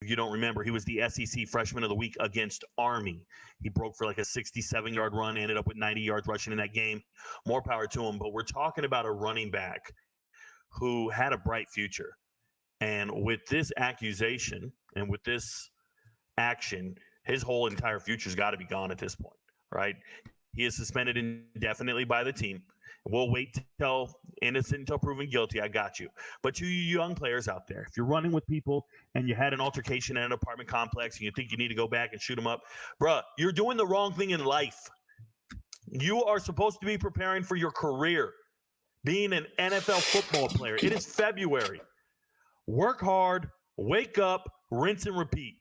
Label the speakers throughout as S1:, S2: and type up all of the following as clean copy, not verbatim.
S1: you don't remember, he was the SEC Freshman of the Week against Army. He broke for like a 67-yard run, ended up with 90 yards rushing in that game. More power to him. But we're talking about a running back who had a bright future. And with this accusation and with this action, his whole entire future's got to be gone at this point, right? He is suspended indefinitely by the team. We'll wait till innocent until proven guilty. I got you. But to you young players out there, if you're running with people and you had an altercation at an apartment complex and you think you need to go back and shoot them up, bruh, you're doing the wrong thing in life. You are supposed to be preparing for your career, being an NFL football player. It is February. Work hard, wake up, rinse and repeat.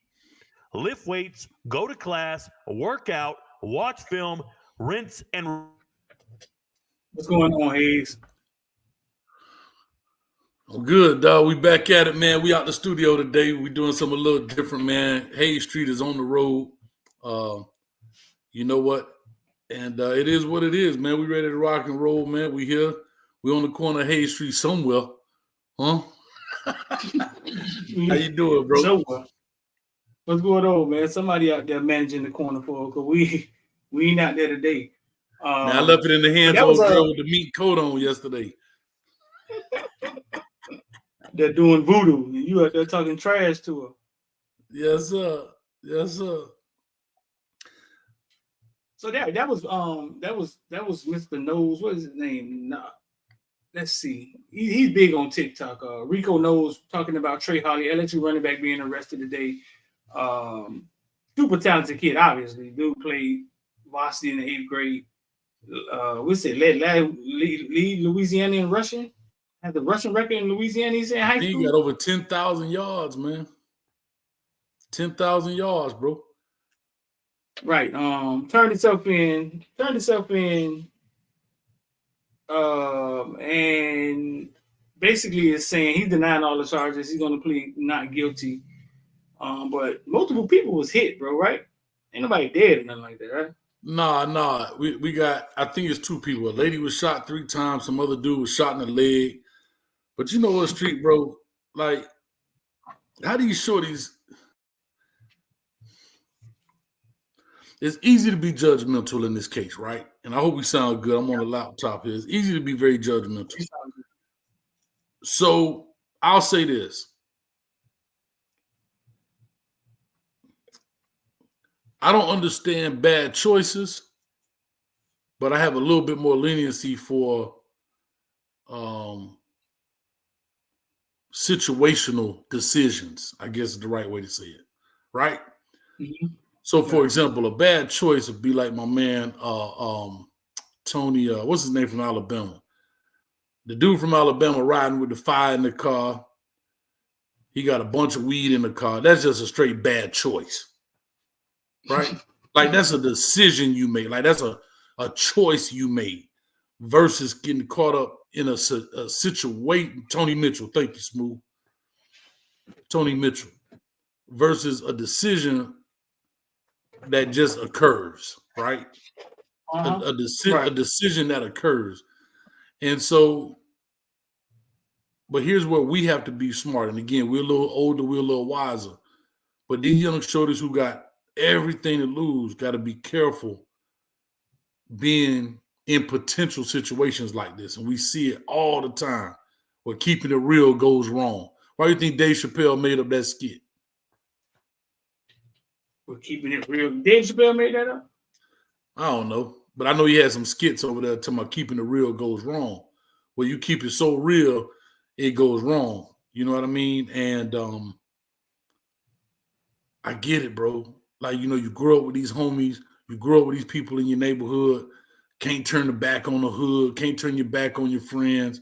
S1: Lift weights, go to class, work out, watch film, rinse and
S2: What's going on, Hayes?
S3: I'm good, dog. We back at it, man. We out the studio today. We doing something a little different, man. Hayes Street is on the road. You know what? And it is what it is, man. We ready to rock and roll, man. We here. We on the corner of Hayes Street somewhere. Huh? How you doing, bro?
S2: Somewhere. What's going on, man? Somebody out there managing the corner for us, because we ain't out there today.
S3: Man, I left it in the hands of a girl with the meat coat on yesterday.
S2: They're doing voodoo. You out there talking trash to her.
S3: Yes, sir. Yes, sir.
S2: So that was Mr. Nose. What is his name? Nah. Let's see. He's big on TikTok. Rico Knows talking about Trey Holly, LSU running back, being arrested today. Super talented kid, obviously. Dude played varsity in the 8th grade. What's it? Lead Louisiana in rushing. Had the rushing record in Louisiana. He's in high school.
S3: He got over 10,000 yards, man. 10,000 yards, bro.
S2: Right. Turned himself in. And basically is saying he's denying all the charges. He's going to plead not guilty. But multiple people was hit, bro. Right? Ain't nobody dead or nothing like that, right?
S3: Nah. We got, I think it's 2 people. A lady was shot 3 times. Some other dude was shot in the leg. But you know what, Street, bro? Like, how do you show these? It's easy to be judgmental in this case, right? And I hope we sound good. I'm on the laptop here. It's easy to be very judgmental. So I'll say this. I don't understand bad choices, but I have a little bit more leniency for situational decisions, I guess is the right way to say it, right? Mm-hmm. So, for example, a bad choice would be like my man Tony, what's his name from Alabama? The dude from Alabama riding with the fire in the car. He got a bunch of weed in the car. That's just a straight bad choice, right? Like, that's a decision you made. Like, that's a choice you made versus getting caught up in a situation. Tony Mitchell, thank you, Smooth. Tony Mitchell versus a decision that just occurs, right? Uh-huh. A decision that occurs. And so, but here's where we have to be smart. And again, we're a little older, we're a little wiser. But these young shorties who got everything to lose got to be careful being in potential situations like this. And we see it all the time where keeping it real goes wrong. Why do you think Dave Chappelle made up that skit?
S2: We're keeping it real. Dave Chappelle made that up?
S3: I don't know. But I know he had some skits over there talking about keeping it real goes wrong. Where you keep it so real, it goes wrong. You know what I mean? And I get it, bro. Like, you know, you grow up with these homies. You grow up with these people in your neighborhood. Can't turn the back on the hood. Can't turn your back on your friends.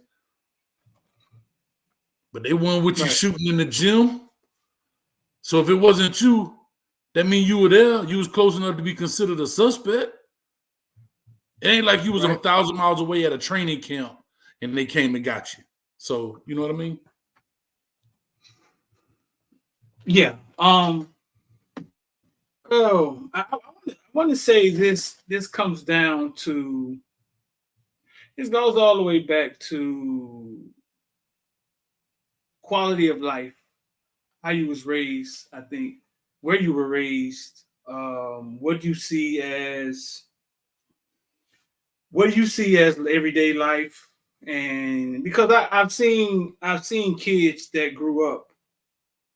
S3: But they weren't with you shooting in the gym. So if it wasn't you, that means you were there. You was close enough to be considered a suspect. It ain't like you was 1,000 miles away at a training camp and they came and got you. So, you know what I mean?
S2: Yeah. I want to say this comes down to, this goes all the way back to quality of life, how you was raised, I think, where you were raised, what do you see as everyday life? And because I've seen kids that grew up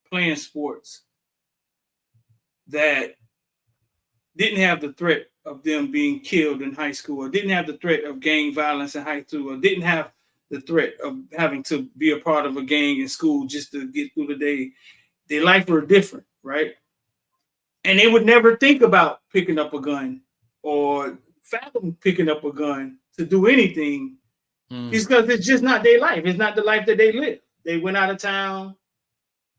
S2: playing sports that didn't have the threat of them being killed in high school, or didn't have the threat of gang violence in high school, or didn't have the threat of having to be a part of a gang in school just to get through the day. Their life were different, right? And they would never think about picking up a gun or fathom picking up a gun to do anything because it's just not their life. It's not the life that they live. They went out of town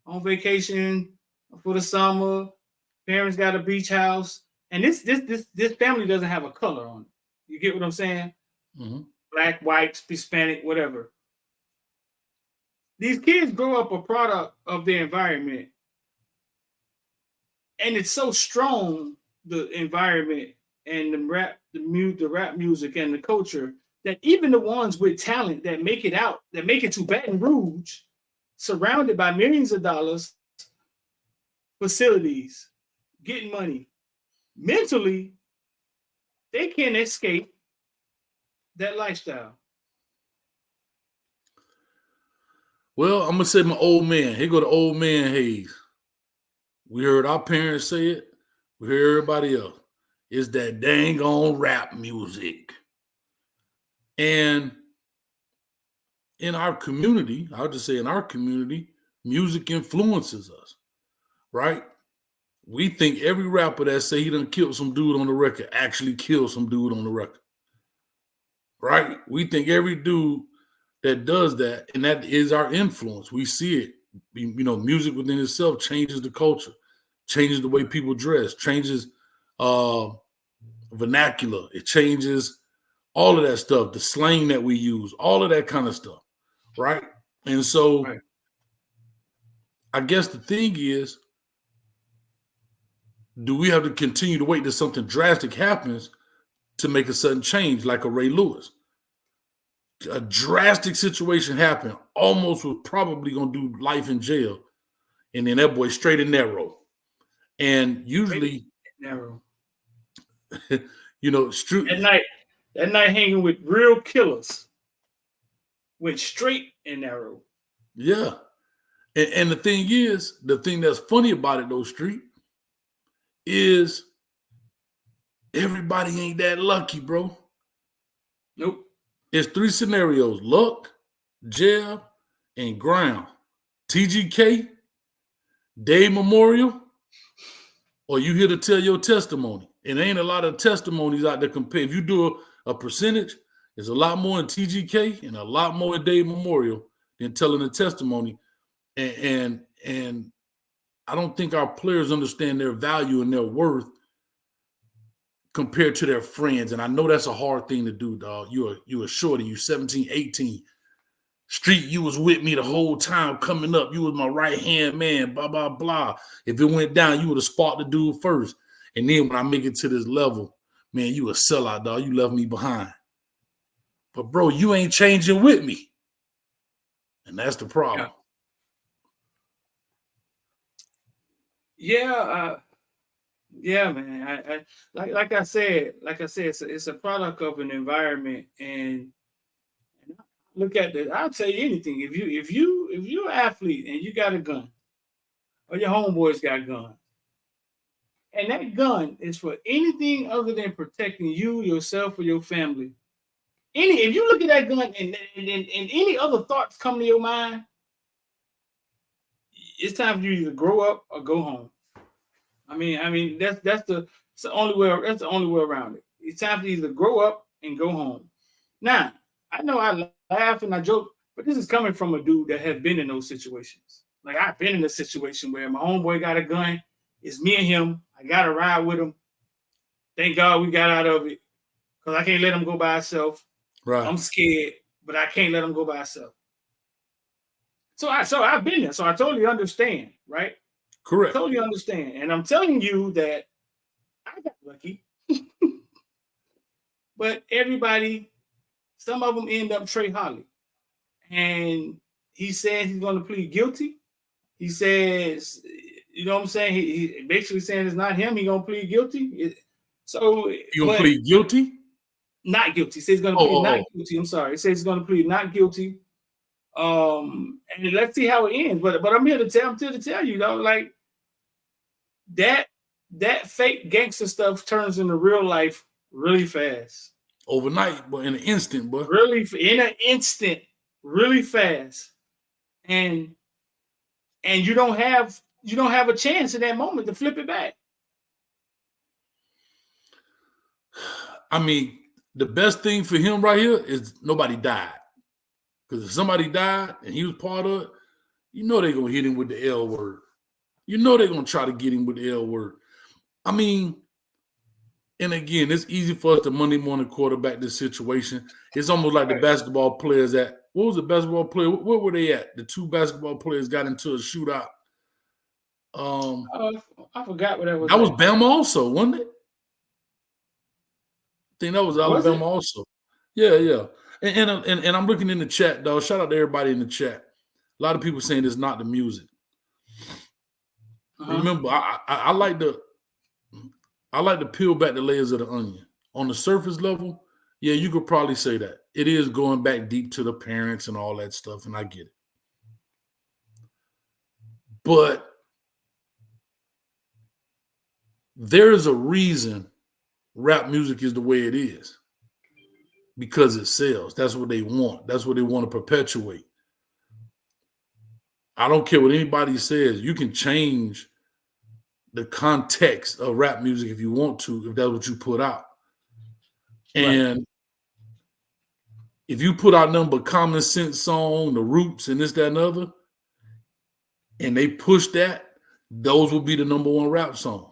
S2: on vacation for the summer. Parents got a beach house. And this family doesn't have a color on it. You get what I'm saying?
S3: Mm-hmm.
S2: Black, white, Hispanic, whatever. These kids grow up a product of their environment. And it's so strong, the environment and the rap music and the culture, that even the ones with talent that make it to Baton Rouge, surrounded by millions of dollars, facilities, getting money, mentally, they can't escape that lifestyle.
S3: Well, I'm gonna say my old man. Here go the old man Hayes. We heard our parents say it. We hear everybody else. It's that dang on rap music. And in our community, I'll just say in our community, music influences us, right? We think every rapper that say he done killed some dude on the record actually killed some dude on the record, right? We think every dude that does that, and that is our influence. We see it. You know, music within itself changes the culture, changes the way people dress, changes vernacular. It changes all of that stuff, the slang that we use, all of that kind of stuff, right? And so
S2: Right.
S3: I guess the thing is, do we have to continue to wait till something drastic happens to make a sudden change, like a Ray Lewis? A drastic situation happened, almost was probably going to do life in jail, and then that boy straight and narrow. And usually,
S2: narrow.
S3: you know,
S2: that night hanging with real killers went straight and narrow.
S3: Yeah. And the thing is, the thing that's funny about it, though, Street, is everybody ain't that lucky, bro.
S2: Nope.
S3: It's three scenarios: luck, jail, and ground. TGK, Day Memorial, or you here to tell your testimony. And there ain't a lot of testimonies out there compared. If you do a percentage, there's a lot more in TGK and a lot more in Day Memorial than telling a testimony. And I don't think our players understand their value and their worth compared to their friends. And I know that's a hard thing to do, dog. You a shorty, you 17, 18. Street, you was with me the whole time coming up. You was my right-hand man, blah, blah, blah. If it went down, you would have sparked the dude first. And then when I make it to this level, man, you a sellout, dog. You left me behind. But, bro, you ain't changing with me. And that's the problem.
S2: Yeah, man. I like I said, it's a product of an environment, and look at this. I'll tell you anything. If you're an athlete and you got a gun, or your homeboys got guns, and that gun is for anything other than protecting you, yourself, or your family. If you look at that gun and any other thoughts come to your mind, it's time for you to either grow up or go home. I mean that's the only way around it. It's time to either grow up and go home. Now, I know I laugh and I joke, but this is coming from a dude that has been in those situations. Like, I've been in a situation where my homeboy got a gun. It's me and him. I got to ride with him. Thank God we got out of it, because I can't let him go by himself.
S3: Right.
S2: I'm scared, but I can't let him go by himself. So I've been there. So I totally understand, right?
S3: Correct.
S2: I totally understand. And I'm telling you that I got lucky. But everybody, some of them end up Trey Holly. And he said he's going to plead guilty. He says, you know what I'm saying? He basically saying it's not him. He gonna plead guilty.
S3: You gonna plead guilty?
S2: Not guilty. He says he's gonna plead not guilty. I'm sorry. He says he's gonna plead not guilty. And let's see how it ends. But I'm here to tell you, though, like that fake gangster stuff turns into real life really fast.
S3: Overnight, but in an instant, but
S2: really in an instant, really fast. And you don't have a chance in that moment to flip it back.
S3: I mean, the best thing for him right here is nobody died. Because if somebody died and he was part of it, you know they're going to hit him with the L word. You know they're going to try to get him with the L word. I mean, and again, it's easy for us to Monday morning quarterback this situation. It's almost like the basketball players what was the basketball player? Where were they at? The two basketball players got into a shootout.
S2: I forgot what that was.
S3: That was Bama also, wasn't it? I think that was Alabama also. Yeah. And I'm looking in the chat, though. Shout out to everybody in the chat. A lot of people saying it's not the music. Remember, I like to peel back the layers of the onion. On the surface level, yeah, you could probably say that. It is going back deep to the parents and all that stuff, and I get it. But there is a reason rap music is the way it is. Because it sells. That's what they want. That's what they want to perpetuate. I don't care what anybody says. You can change the context of rap music if you want to, if that's what you put out. And if you put out nothing but Common Sense song, The Roots, and this, that, and other, and they push that, those will be the number one rap song.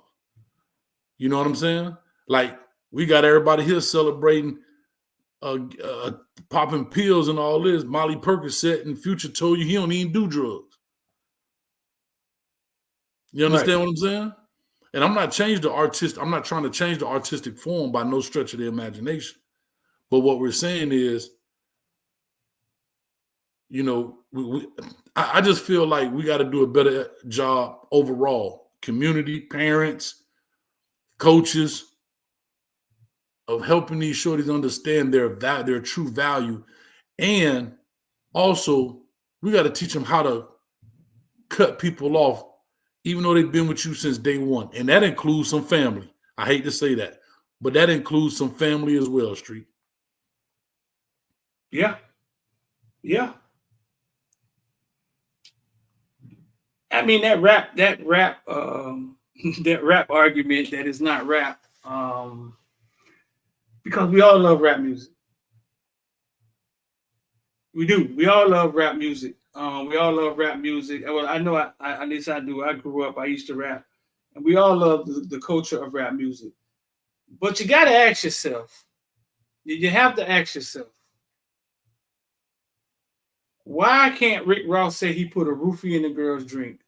S3: You know what I'm saying? Like, we got everybody here celebrating popping pills and all this. Molly Percocet and Future told you he don't even do drugs. You understand what I'm saying? And I'm not trying to change the artistic form by no stretch of the imagination. But what we're saying is, you know, I just feel like we got to do a better job overall. Community, parents, coaches, of helping these shorties understand their true value. And also, we got to teach them how to cut people off, even though they've been with you since day one. And that includes some family. I hate to say that, but that includes some family as well, Street.
S2: Yeah. I mean, that rap argument that is not rap, because we all love rap music. We do. We all love rap music. We all love rap music. Well, I know at least I do. I grew up, I used to rap. And we all love the culture of rap music. But you got to ask yourself, you have to ask yourself, why can't Rick Ross say he put a roofie in the girl's drink?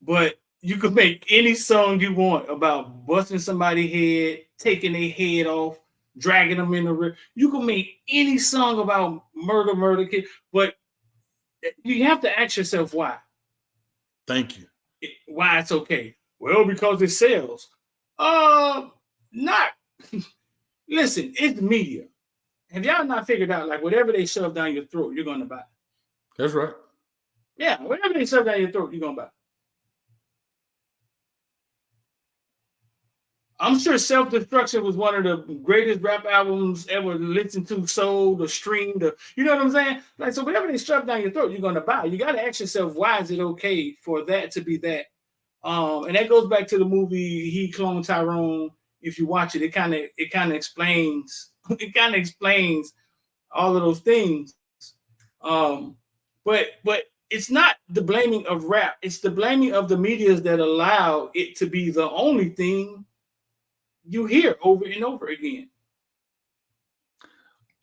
S2: But you could make any song you want about busting somebody's head, taking their head off, dragging them in the river. You can make any song about murder, kid, but you have to ask yourself why.
S3: Thank you.
S2: Why it's okay. Well, because it sells. Not. Listen, it's the media. Have y'all not figured out, like, whatever they shove down your throat, you're going to buy?
S3: That's right.
S2: Yeah, whatever they shove down your throat, you're going to buy. I'm sure Self-Destruction was one of the greatest rap albums ever listened to, sold, or streamed. You know what I'm saying? Like, so whatever they shove down your throat, you're going to buy. You got to ask yourself, why is it okay for that to be that? And that goes back to the movie He Cloned Tyrone. If you watch it, it kind of explains all of those things. But it's not the blaming of rap. It's the blaming of the medias that allow it to be the only thing you hear over and over again.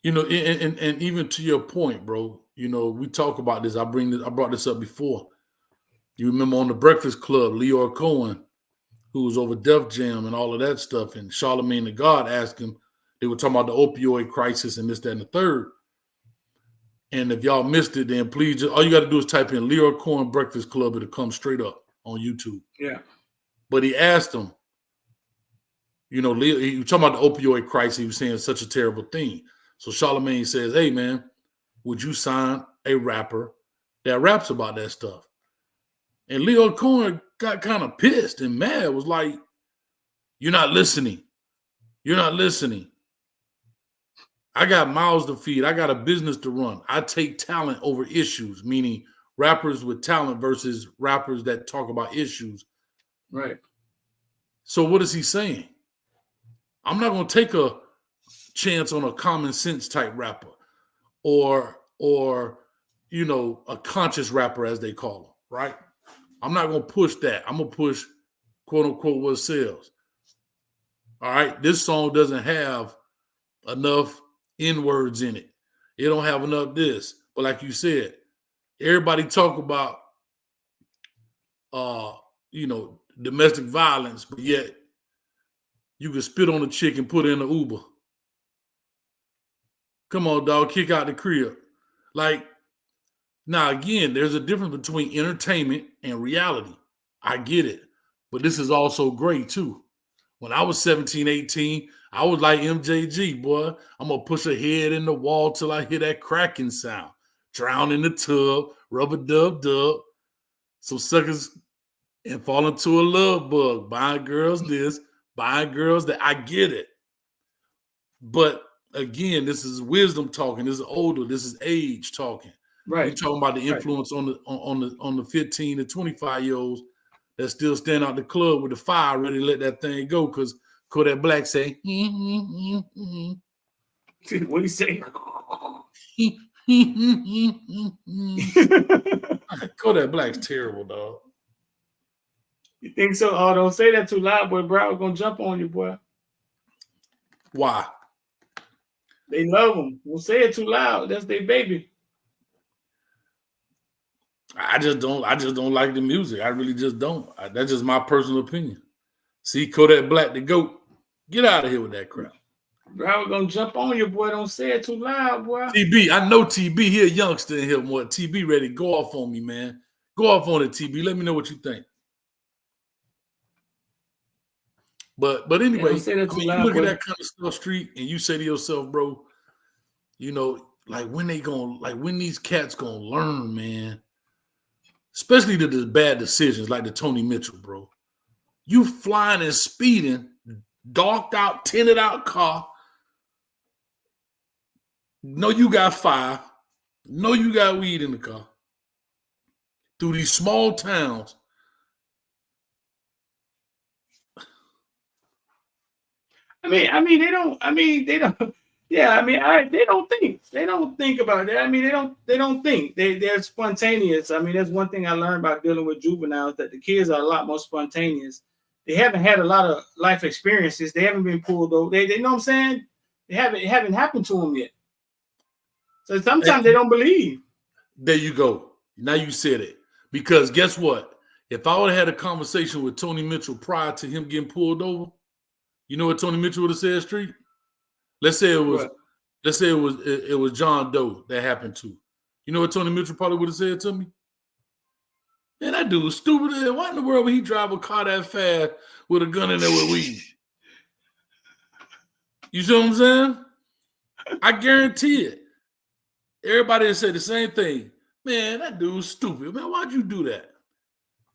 S3: You know, and even to your point, bro, you know, we talk about this. I brought this up before. You remember on the Breakfast Club, Leor Cohen, who was over Def Jam and all of that stuff, and Charlamagne the God asked him, they were talking about the opioid crisis and this, that, and the third. And if y'all missed it, then please, all you got to do is type in Leroy Cohen Breakfast Club. It'll come straight up on YouTube.
S2: Yeah.
S3: But he asked him, he was talking about the opioid crisis. He was saying such a terrible thing. So Charlamagne says, hey, man, would you sign a rapper that raps about that stuff? And Leo Cohen got kind of pissed and mad, was like, you're not listening. You're not listening. I got mouths to feed. I got a business to run. I take talent over issues, meaning rappers with talent versus rappers that talk about issues.
S2: Right.
S3: So what is he saying? I'm not going to take a chance on a common sense type rapper or a conscious rapper, as they call them, right? I'm not going to push that. I'm going to push, quote unquote, what sells. All right. This song doesn't have enough N-words in it. It don't have enough this. But like you said, everybody talk about, domestic violence, but yet you can spit on a chick and put her in an Uber. Come on, dog, kick out the crib. Like, now again, there's a difference between entertainment and reality. I get it. But this is also great too. When I was 17, 18, I was like MJG, boy. I'm going to push a head in the wall till I hear that cracking sound. Drown in the tub, rubber dub. Some suckers and fall into a love bug. Buying girls this, buying girls that. I get it. But again, this is wisdom talking. This is older. This is age talking.
S2: Right.
S3: You're talking about the influence on the 15 to 25-year-olds that still stand out the club with the fire ready to let that thing go because Kodak Black say,
S2: What do you say?
S3: Kodak Black's terrible, dog.
S2: You think so? Oh, don't say that too loud, boy. Broward gonna jump on you, boy.
S3: Why?
S2: They love him. Don't say it too loud. That's their baby.
S3: I just don't like the music. I really just don't. That's just my personal opinion. See, Kodak Black, the GOAT. Get out of here with that crap.
S2: Broward gonna jump on you, boy. Don't say it too loud, boy.
S3: TB, I know TB. He a youngster in here more. TB ready to go off on me, man. Go off on it, TB. Let me know what you think. But anyway,
S2: you look
S3: at that kind of stuff, Street, and you say to yourself, bro, when these cats gonna learn, man. Especially the bad decisions like the Tony Mitchell, bro. You flying and speeding, darked out, tinted out car. Know you got fire. Know you got weed in the car. Through these small towns.
S2: They don't. Yeah, they don't think. They don't think about that. They don't think. They're spontaneous. That's one thing I learned about dealing with juveniles, that the kids are a lot more spontaneous. They haven't had a lot of life experiences. They haven't been pulled over. They know what I'm saying? It haven't happened to them yet. So sometimes they don't believe.
S3: There you go. Now you said it. Because guess what? If I would have had a conversation with Tony Mitchell prior to him getting pulled over, you know what Tony Mitchell would have said, Street? Let's say it was John Doe that happened to. You know what Tony Mitchell probably would have said to me? Man, that dude was stupid. Why in the world would he drive a car that fast with a gun in there with weed? You see what I'm saying? I guarantee it. Everybody would say the same thing. Man, that dude's stupid. Man, why'd you do that?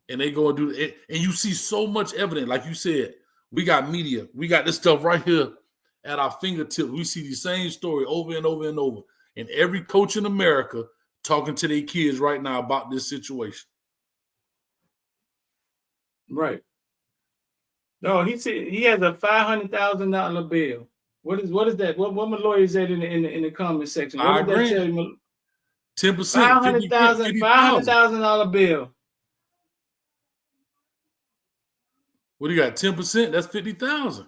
S3: And they go and do it. And you see so much evidence. Like you said, we got media. We got this stuff right here at our fingertips. We see the same story over and over and over. And every coach in America talking to their kids right now about this situation.
S2: Right. No, he said he has a $500,000 bill. What is that? What my lawyer said in the comment section? What did that tell you?
S3: 10%.
S2: $500,000 bill.
S3: What do you got? 10%? That's 50,000.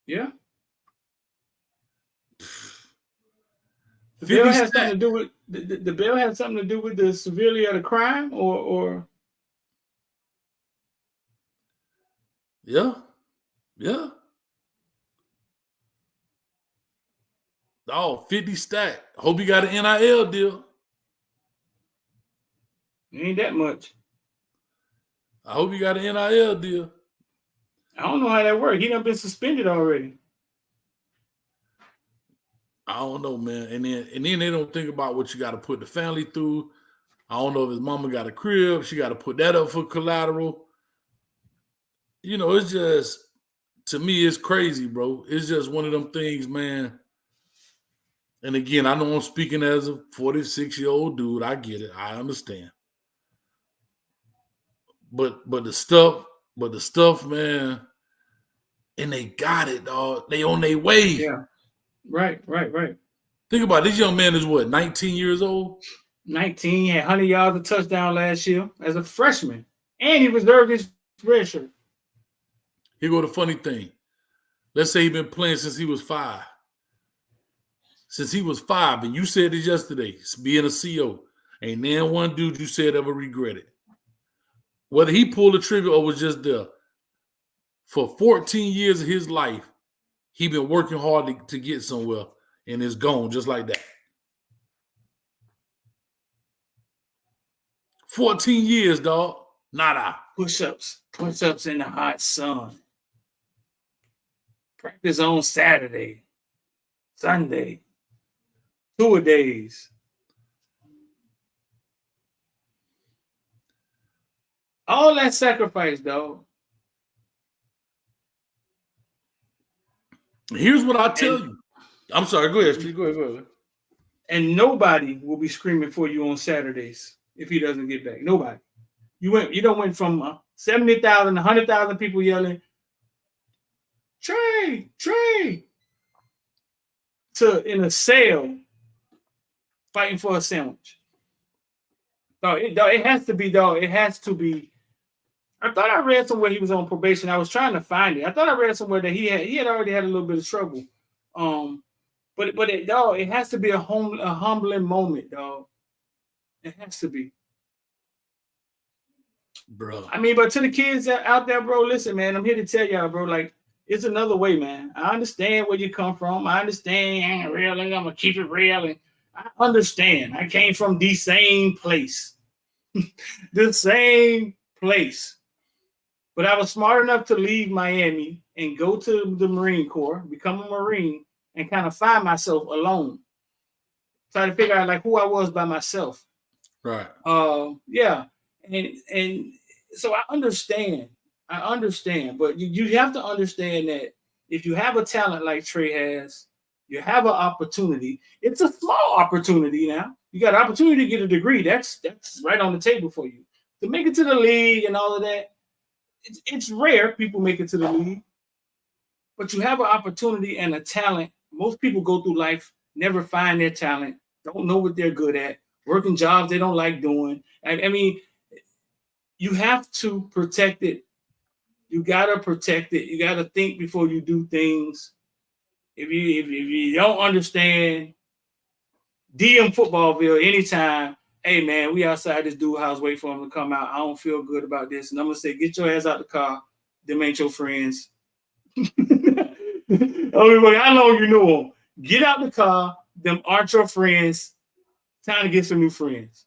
S2: Yeah. The bill has something to do with the bill has something to do with the severity of the crime, or
S3: yeah. Oh, 50 stack. Hope you got an NIL deal.
S2: Ain't that much.
S3: I hope you got an NIL deal.
S2: I don't know how that works. He done been suspended already.
S3: I don't know, man. And then they don't think about what you got to put the family through. I don't know if his mama got a crib. She got to put that up for collateral. You know, it's just, to me, it's crazy, bro. It's just one of them things, man. And again, I know I'm speaking as a 46-year-old dude. I get it. I understand. But the stuff, man, and they got it, dog. They on their way.
S2: Yeah. Right.
S3: Think about it. This young man is what, 19 years old?
S2: 19, had 100 yards, a touchdown last year as a freshman. And he reserved his red shirt.
S3: Here go the funny thing. Let's say he's been playing since he was 5. Since he was 5, and you said it yesterday, being a CO, ain't nan one dude you said ever regret it. Whether he pulled the trigger or was just there, for 14 years of his life, he been working hard to get somewhere, and it's gone just like that. 14 years, dog. Nada.
S2: Push-ups in the hot sun. Practice on Saturday, Sunday, 2-a-days. All that sacrifice, dog.
S3: Here's what I tell you. I'm sorry. Go ahead, Steve. Go ahead.
S2: And nobody will be screaming for you on Saturdays if he doesn't get back. Nobody. You don't went from 70,000 to 100,000 people yelling, Trey, to in a cell fighting for a sandwich. It has to be, dog. It has to be. I thought I read somewhere he was on probation. I was trying to find it. I thought I read somewhere that he had already had a little bit of trouble. But it has to be a humbling moment, dog. It has to be.
S3: Bro.
S2: I mean, but to the kids out there, bro, listen, man, I'm here to tell y'all, bro, like, it's another way, man. I understand where you come from. I understand I ain't real, and I'm going to keep it real. And I understand. I came from the same place. The same place. But I was smart enough to leave Miami and go to the Marine Corps, become a Marine, and kind of find myself alone. Try to figure out like who I was by myself.
S3: Right.
S2: Yeah. And so I understand, but you have to understand that if you have a talent like Trey has, you have an opportunity. It's a small opportunity now. You got an opportunity to get a degree. That's right on the table for you. To make it to the league and all of that, it's rare people make it to the league. But you have an opportunity and a talent. Most people go through life, never find their talent, don't know what they're good at, working jobs they don't like doing. I mean, you have to protect it. You gotta protect it. You gotta think before you do things. If you don't understand, DM Footballville anytime. Hey man, we outside this dude house, wait for him to come out. I don't feel good about this, and I'm gonna say, get your ass out the car. Them ain't your friends. I don't know how long you know them. Get out the car. Them aren't your friends. Time to get some new friends.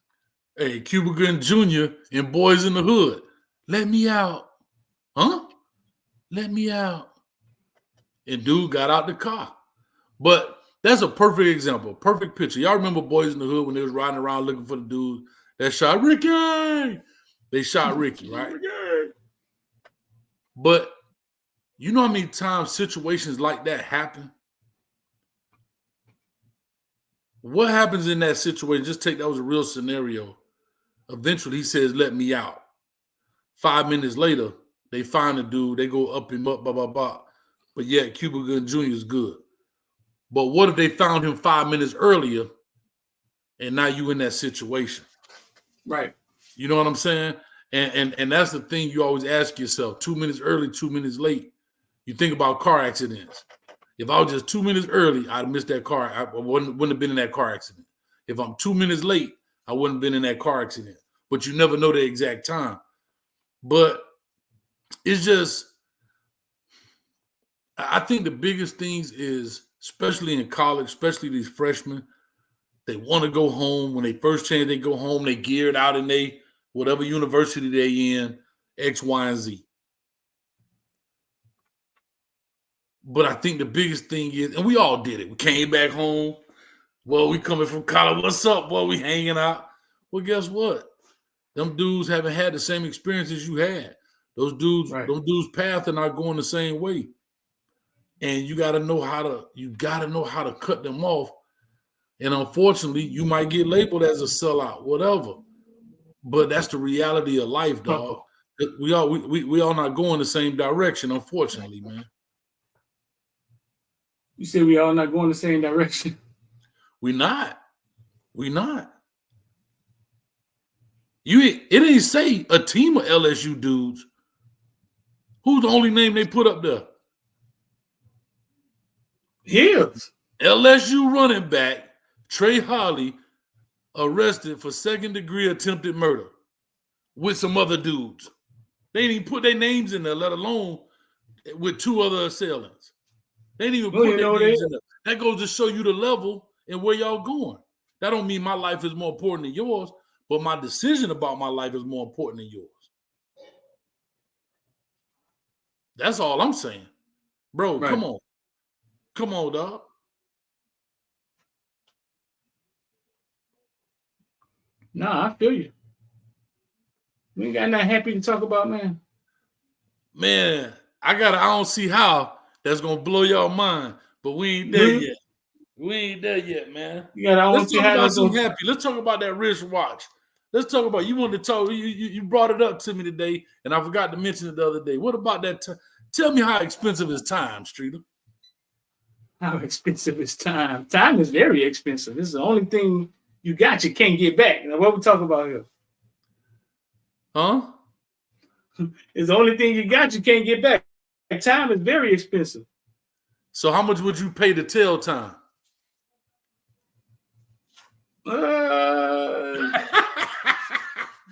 S3: Hey, Cuba Gooding Jr. and Boys in the Hood. Let me out. Huh? Let me out. And dude got out the car. But that's a perfect example, perfect picture. Y'all remember Boys in the Hood when they was riding around looking for the dude that shot Ricky? They shot Ricky, right? But you know how many times situations like that happen? What happens in that situation? Just take that was a real scenario. Eventually, he says, let me out. 5 minutes later, they find the dude. They go up him up, blah, blah, blah. But yet, Cuba Gooding Jr. is good. But what if they found him 5 minutes earlier and now you in that situation?
S2: Right.
S3: You know what I'm saying? And that's the thing you always ask yourself. 2 minutes early, 2 minutes late. You think about car accidents. If I was just 2 minutes early, I'd missed that car. I wouldn't have been in that car accident. If I'm 2 minutes late, I wouldn't have been in that car accident. But you never know the exact time. But it's just, I think the biggest things is especially in college, especially these freshmen. They want to go home. When they first chance they go home, they geared out in they whatever university they in, X, Y, and Z. But I think the biggest thing is, and we all did it. We came back home. Well, we coming from college. What's up? Well, we hanging out. Well, guess what? Them dudes haven't had the same experiences you had. Those dudes, them dudes' paths are not going the same way. And you gotta know how to cut them off. And unfortunately, you might get labeled as a sellout, whatever. But that's the reality of life, dog. We all not going the same direction, unfortunately, man.
S2: You said we all not going the same direction.
S3: We not. It ain't say a team of LSU dudes. Who's the only name they put up there?
S2: His.
S3: LSU running back Trey Holly arrested for second-degree attempted murder with some other dudes. They didn't even put their names in there, let alone with two other assailants. They didn't even put their names in there. That goes to show you the level and where y'all going. That don't mean my life is more important than yours, but my decision about my life is more important than yours. That's all I'm saying. Bro, come on. Come on, dog.
S2: Nah, I feel you. We ain't got nothing happy to talk about, man.
S3: Man, I don't see how that's gonna blow y'all mind, but we ain't there yet. We ain't there yet, man. Let's talk about some happy. Let's talk about that wristwatch. Let's talk about, you wanted to talk, you brought it up to me today, and I forgot to mention it the other day. What about that? Tell me how expensive is time, Streeter?
S2: How expensive is time? Time is very expensive. This is the only thing you got, you can't get back. Now, what we talking about here?
S3: Huh?
S2: It's the only thing you got, you can't get back. Time is very expensive.
S3: So how much would you pay to tell time?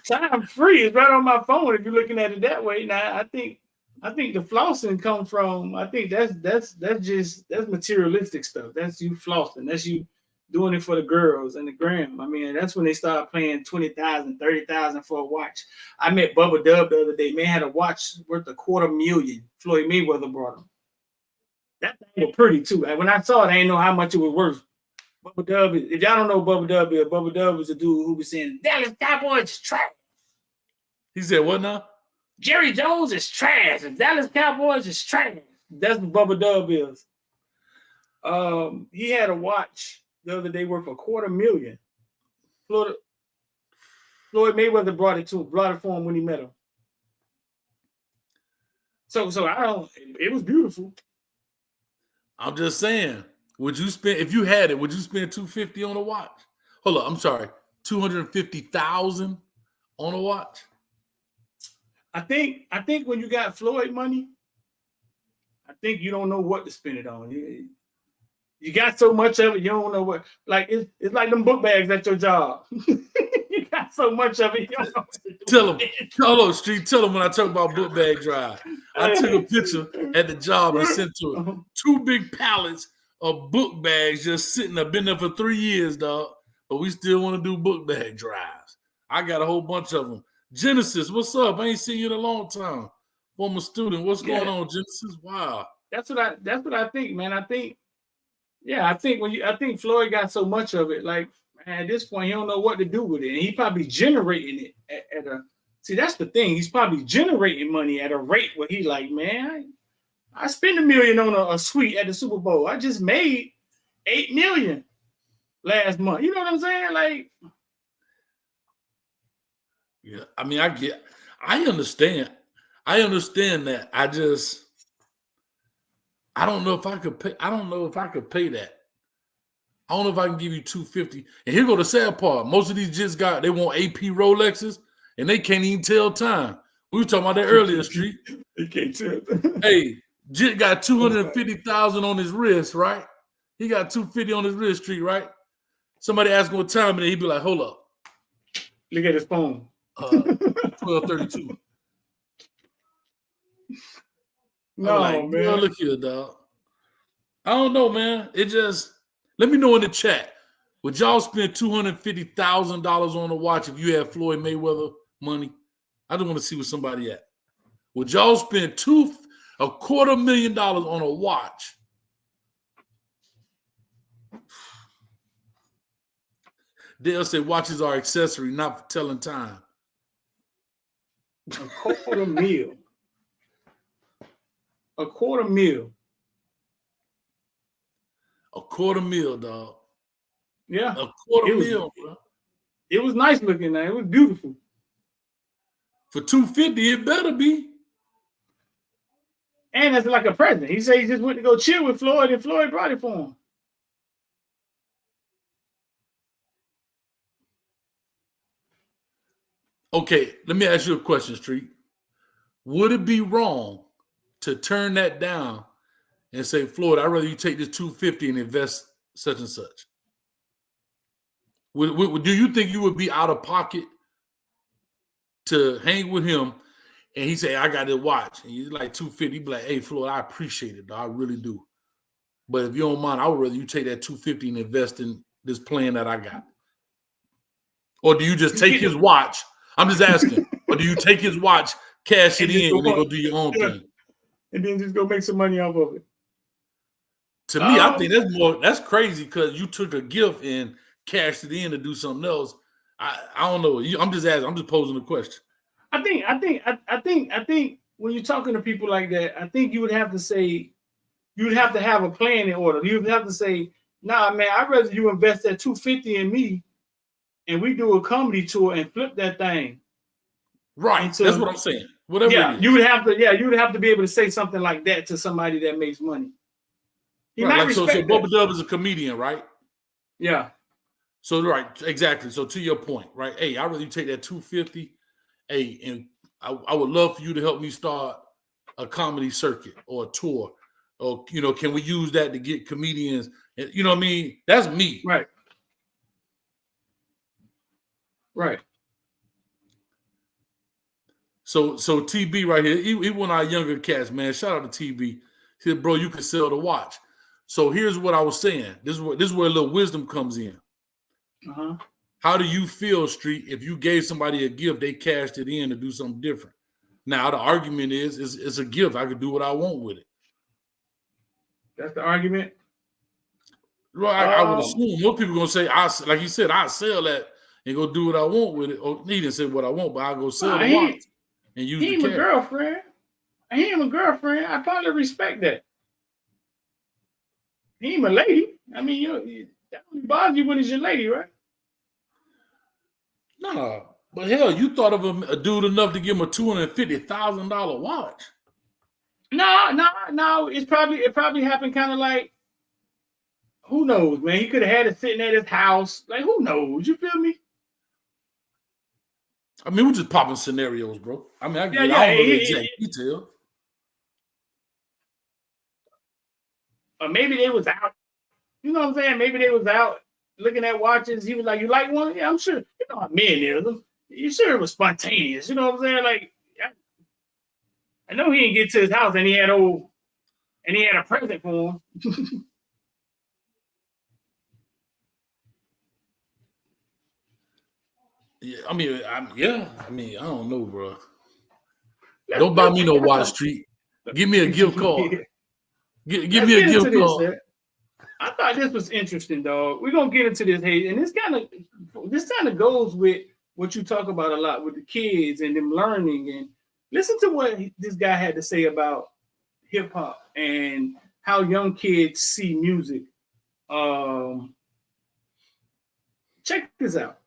S2: Time free is right on my phone if you're looking at it that way. Now, I think the flossing come from, I think that's materialistic stuff. That's you flossing. That's you doing it for the girls and the gram. I mean, that's when they start paying $20,000, $30,000 for a watch. I met Bubba Dub the other day. Man had a watch worth $250,000. Floyd Mayweather brought him. That thing was pretty too. When I saw it, I didn't know how much it was worth. Bubba Dub, if y'all don't know Bubba Dub is a dude who was saying Dallas Cowboys is trash.
S3: He said what now?
S2: Jerry Jones is trash. And Dallas Cowboys is trash. That's what Bubba Dub is. He had a watch the other day worth $250,000. Floyd Mayweather brought it for him when he met him. So it was beautiful.
S3: I'm just saying, if you had it, would you spend $250,000 on a watch? Hold on, I'm sorry, $250,000 on a watch?
S2: I think when you got Floyd money, I think you don't know what to spend it on. You got so much of it, you don't know what. Like it's like them book bags at your job. You got so much of it, you don't know what to do.
S3: Tell them when I talk about book bag drive. I took a picture at the job and sent to him 2 big pallets of book bags just sitting there, been there for 3 years, dog. But we still want to do book bag drives. I got a whole bunch of them. Genesis, what's up? I ain't seen you in a long time. Former student, what's going on, Genesis? Wow.
S2: That's what I think, man. I think Floyd got so much of it, like, man, at this point, he don't know what to do with it. And he probably generating it at a, see, that's the thing. He's probably generating money at a rate where he like, man, I spent $1 million on a suite at the Super Bowl. I just made $8 million last month. You know what I'm saying? Like,
S3: yeah, I mean, I understand that. I don't know if I could pay. I don't know if I could pay that. I don't know if I can give you $250. And here go the sad part. Most of these jits they want AP Rolexes, and they can't even tell time. We were talking about that earlier, Street.
S2: They can't tell.
S3: Hey, Jit got $250,000 on his wrist, right? He got $250 on his wrist, Street, right? Somebody asked him what time it is, he'd be like, hold up.
S2: Look at his phone.
S3: 12:32.
S2: No,
S3: like,
S2: man.
S3: Look here, dog. I don't know, man. It just let me know in the chat. Would y'all spend $250,000 on a watch if you had Floyd Mayweather money? I just want to see where somebody at. Would y'all spend $250,000 on a watch? Dale said watches are accessory, not for telling time.
S2: $250,000. $250,000.
S3: $250,000, dog.
S2: Yeah.
S3: $250,000, bro.
S2: It was nice looking, man. It was beautiful.
S3: For $250,000, it better be.
S2: And it's like a present. He said he just went to go chill with Floyd, and Floyd brought it for him.
S3: Okay, let me ask you a question, Street. Would it be wrong to turn that down and say, Floyd, I'd rather you take this $250,000 and invest such and such? Do you think you would be out of pocket to hang with him and he say, I got this watch, and he's like $250,000, he'd be like, hey, Floyd, I appreciate it, though. I really do. But if you don't mind, I would rather you take that $250,000 and invest in this plan that I got. Or do you just take his watch? I'm just asking. Or do you take his watch, cash it in, and then go do your own thing?
S2: And then just go make some money off of it.
S3: To me, I think that's crazy because you took a gift and cashed it in to do something else. I don't know. I'm just asking. I'm just posing a question.
S2: I think when you're talking to people like that, I think you would have to say, you would have to have a plan in order. You would have to say, nah, man, I'd rather you invest that $250,000 in me and we do a comedy tour and flip that thing.
S3: Right. That's what I'm saying. Whatever it is.
S2: You would have to be able to say something like that to somebody that makes money.
S3: Right. Like, so Bubba Dub is a comedian, right?
S2: Yeah.
S3: So right, exactly. So to your point, right? Hey, I'd rather you take that $250,000. Hey, and I would love for you to help me start a comedy circuit or a tour. Or, can we use that to get comedians? You know what I mean? That's me.
S2: Right. Right.
S3: So TB right here, he one of our younger cats, man. Shout out to TB. He said, bro, you can sell the watch. So here's what I was saying. This is where a little wisdom comes in.
S2: Uh-huh.
S3: How do you feel, Street, if you gave somebody a gift, they cashed it in to do something different? Now, the argument is it's a gift. I could do what I want with it.
S2: That's the argument?
S3: Well, I would assume most people are going to say, like you said, I'll sell that and go do what I want with it. Or he didn't say what I want, but I'll go sell the watch and use the cash.
S2: He ain't my girlfriend. He ain't my girlfriend. I probably respect that. He ain't my lady. I mean, that only bothers you when it's your lady, right?
S3: No, but hell, you thought of a dude enough to give him a $250,000 watch.
S2: No. It probably happened kind of like, who knows, man? He could have had it sitting at his house. Like, who knows? You feel me?
S3: I mean, we're just popping scenarios, bro. I mean, I don't know the exact detail.
S2: Or maybe they was out. You know what I'm saying? Maybe they was out looking at watches. He was like, you like one? Yeah, I'm sure. You know how men is. You sure it was spontaneous. You know what I'm saying? Like, I know he didn't get to his house and he had a present for him.
S3: Yeah, I mean, I don't know, bro. Don't buy me no watch, Street. Give me a gift card. Give me a gift card.
S2: I thought this was interesting, dog. We're gonna get into this, hey, and this kind of goes with what you talk about a lot with the kids and them learning. And listen to what this guy had to say about hip hop and how young kids see music. Check this out.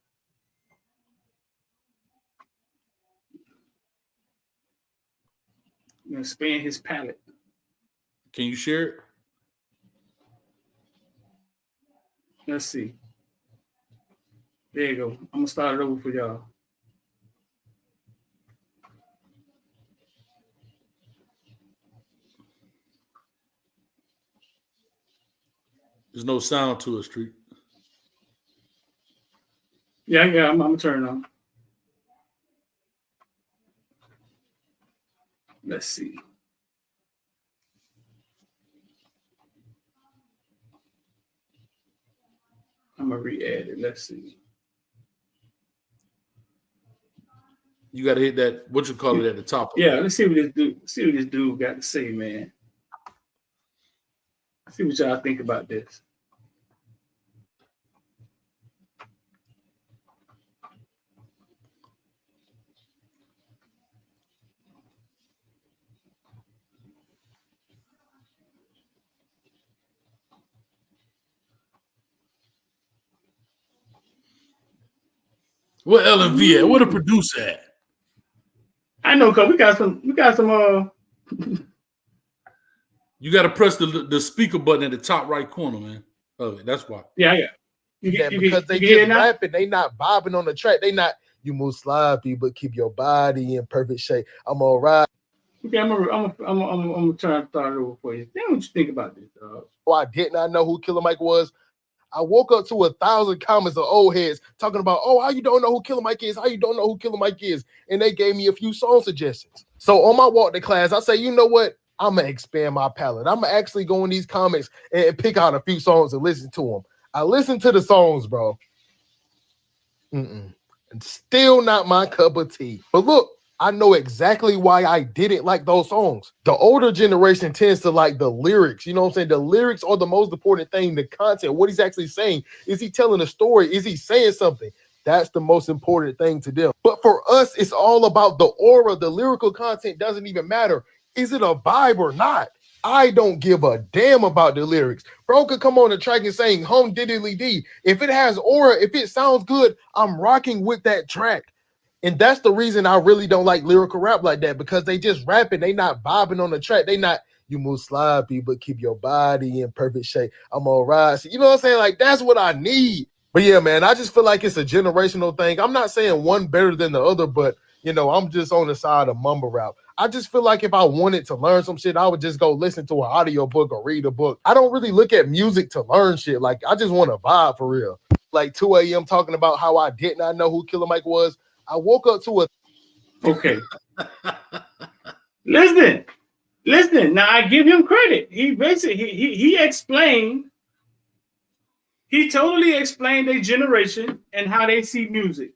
S2: I'm gonna expand his palette.
S3: Can you share it?
S2: Let's see. There you go. I'm gonna start it over for y'all.
S3: There's no sound to it, Street.
S2: Yeah, I'm gonna turn it on. Let's see. gonna re-add it. Let's see.
S3: You got to hit that, what you call it, at the top.
S2: Yeah, let's see what this dude got to say, man. Let's see what y'all think about this.
S3: Where LMV at? Where the producer at?
S2: I know, cause we got some. You got
S3: to press the speaker button at the top right corner, man. Oh, that's why.
S2: Yeah.
S4: Because they just rapping, they not bobbing on the track. They not, you move sloppy, but keep your body in perfect shape. I'm all right.
S2: Okay, I'm gonna try to start it over for you. Then what you think about this, dog?
S4: Oh, I did not know who Killer Mike was. I woke up to 1,000 comments of old heads talking about, oh, how you don't know who Killer Mike is? How you don't know who Killer Mike is? And they gave me a few song suggestions. So on my walk to class, I say, you know what? I'm going to expand my palette. I'm going to actually go in these comments and pick out a few songs and listen to them. I listened to the songs, bro. And still not my cup of tea. But look, I know exactly why I didn't like those songs. The older generation tends to like the lyrics. You know what I'm saying? The lyrics are the most important thing. The content, what he's actually saying. Is he telling a story? Is he saying something? That's the most important thing to them. But for us, it's all about the aura. The lyrical content doesn't even matter. Is it a vibe or not? I don't give a damn about the lyrics. Bro could come on the track and saying hum diddly dee. If it has aura, if it sounds good, I'm rocking with that track. And that's the reason I really don't like lyrical rap like that, because they just rapping. They not vibing on the track. They not, you move sloppy, but keep your body in perfect shape. I'm all right. So, you know what I'm saying? Like, that's what I need. But yeah, man, I just feel like it's a generational thing. I'm not saying one better than the other, but, you know, I'm just on the side of mumble rap. I just feel like if I wanted to learn some shit, I would just go listen to an audio book or read a book. I don't really look at music to learn shit. Like, I just want to vibe for real. Like 2 a.m. talking about how I did not know who Killer Mike was. I woke up to a...
S2: Okay. Listen. Now, I give him credit. He basically, he explained, he totally explained their generation and how they see music.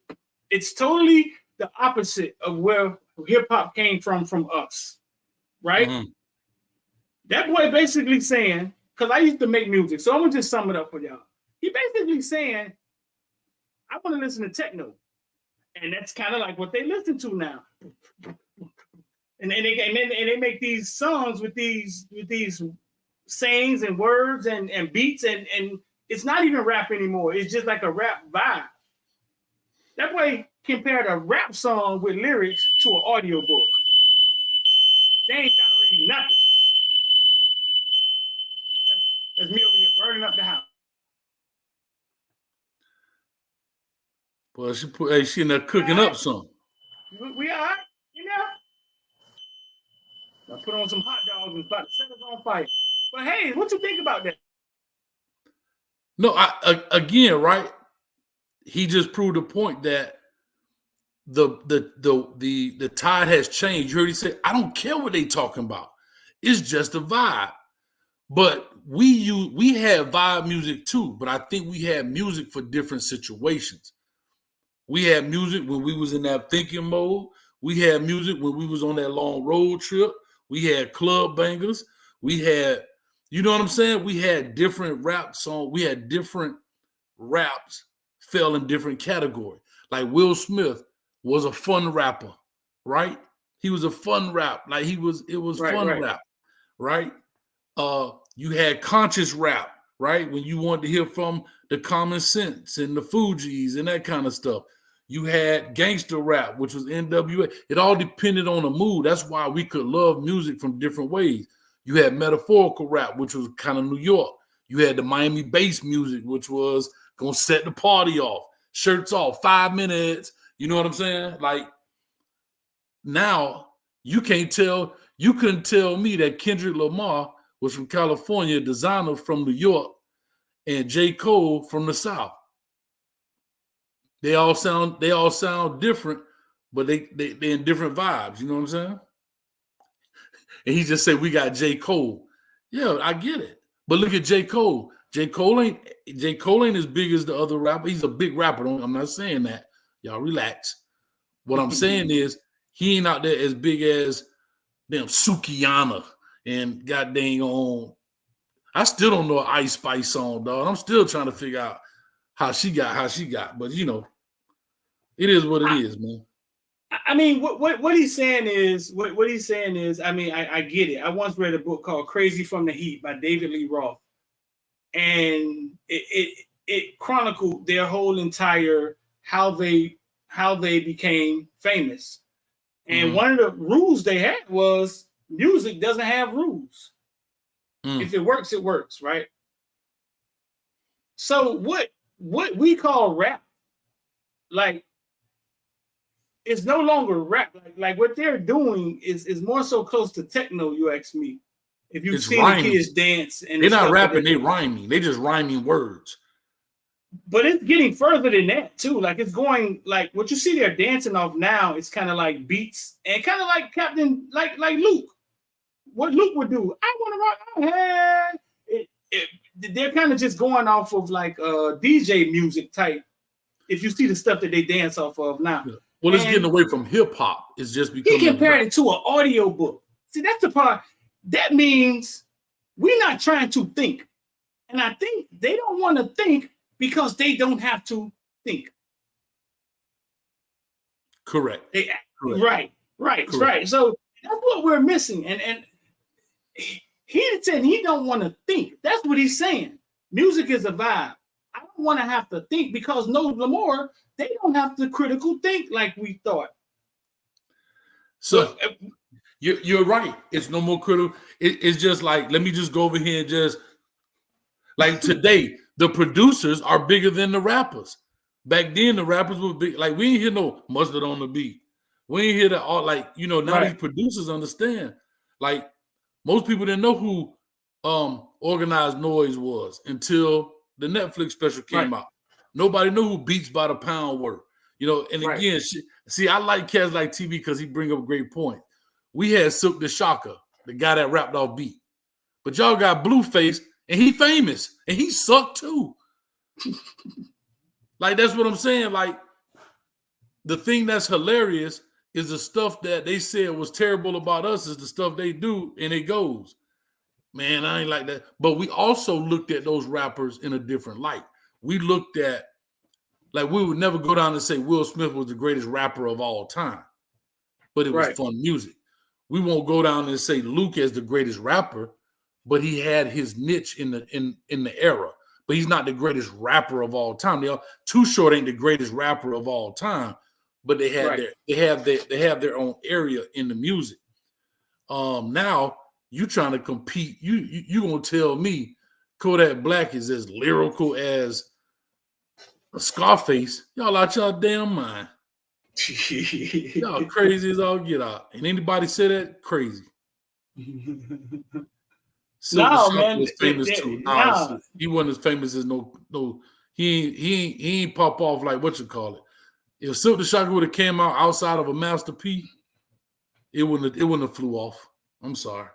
S2: It's totally the opposite of where hip-hop came from us, right? Mm-hmm. That boy basically saying, because I used to make music, so I'm going to just sum it up for y'all. He basically saying, I want to listen to techno. And that's kind of like what they listen to now. And they make these songs with these sayings and words and beats, and it's not even rap anymore. It's just like a rap vibe. That way, compared a rap song with lyrics to an audio book. They ain't trying to read nothing. That's me over here burning up the house.
S3: Well, she in there cooking up something.
S2: We all right, you know? I put on some hot dogs and about to set us on fire. But hey, what you think about that?
S3: No, again, right? He just proved the point that the tide has changed. You heard he say, I don't care what they talking about. It's just a vibe. But we have vibe music too, but I think we have music for different situations. We had music when we was in that thinking mode. We had music when we was on that long road trip. We had club bangers. We had, you know what I'm saying? We had different rap songs. We had different raps fell in different categories. Like Will Smith was a fun rapper, right? He was a fun rap. Like it was fun rap, right? You had conscious rap, right? When you wanted to hear from the Common Sense and the Fugees and that kind of stuff. You had gangster rap, which was NWA. It all depended on the mood. That's why we could love music from different ways. You had metaphorical rap, which was kind of New York. You had the Miami bass music, which was going to set the party off. Shirts off, 5 minutes. You know what I'm saying? Like, now you couldn't tell me that Kendrick Lamar was from California, designer from New York, and J. Cole from the South. They all sound different, but they're in different vibes. You know what I'm saying? And he just said, we got J. Cole. Yeah, I get it. But look at J. Cole. J. Cole ain't as big as the other rapper. He's a big rapper. I'm not saying that. Y'all relax. What I'm saying is he ain't out there as big as them Sukiyana and god dang on. I still don't know an Ice Spice song, dog. I'm still trying to figure out how she got. But you know, it is what it is, man.
S2: I mean, what he's saying is what he's saying is. I mean, I get it. I once read a book called "Crazy from the Heat" by David Lee Roth, and it chronicled their whole entire how they became famous. And one of the rules they had was music doesn't have rules. If it works, it works, right? So what we call rap, like, it's no longer rap. Like what they're doing is more so close to techno, you ask me. If you've seen the kids dance, and
S3: they're not rapping, they rhyming. They just rhyming words.
S2: But it's getting further than that too. Like it's going like what you see they're dancing off now. It's kind of like beats and kind of like Captain like Luke. What Luke would do? I want to rock my head. They're kind of just going off of like DJ music type. If you see the stuff that they dance off of now.
S3: Yeah. Well, it's getting away from hip hop. It's just becoming.
S2: He compared it to an audio book. See, that's the part. That means we're not trying to think, and I think they don't want to think because they don't have to think.
S3: Correct.
S2: Right. Correct. So that's what we're missing. And he said he don't want to think. That's what he's saying. Music is a vibe. I don't want to have to think because no more they don't have to critical think like we thought.
S3: So you're right. It's no more critical. It's just like, let me just go over here and just like today, the producers are bigger than the rappers. Back then, the rappers were big. Like we ain't hear no Mustard on the beat. We ain't hear that all. Like now these producers understand. Like most people didn't know who Organized Noise was until the Netflix special came out. Nobody knew who Beats by the Pound were. And again, see, I like cats like TV because he bring up a great point. We had Silk the Shocker, the guy that rapped off beat. But y'all got Blueface, and he famous, and he sucked too. Like, that's what I'm saying. Like, the thing that's hilarious is the stuff that they said was terrible about us is the stuff they do, and it goes. Man, I ain't like that. But we also looked at those rappers in a different light. We looked at, like, we would never go down and say Will Smith was the greatest rapper of all time, but it was fun music. We won't go down and say Luke is the greatest rapper, but he had his niche in the era. But he's not the greatest rapper of all time. Too Short ain't the greatest rapper of all time, but they have their own area in the music. Now you trying to compete. You gonna tell me Kodak Black is as lyrical as a Scarface? Y'all out y'all damn mind. Y'all crazy as all get out. And anybody say that, crazy.
S2: No, man,
S3: was famous too. He wasn't as famous as no. He ain't pop off like what you call it. If Silk the Shocker would have came out outside of a Master P, it wouldn't have flew off. I'm sorry.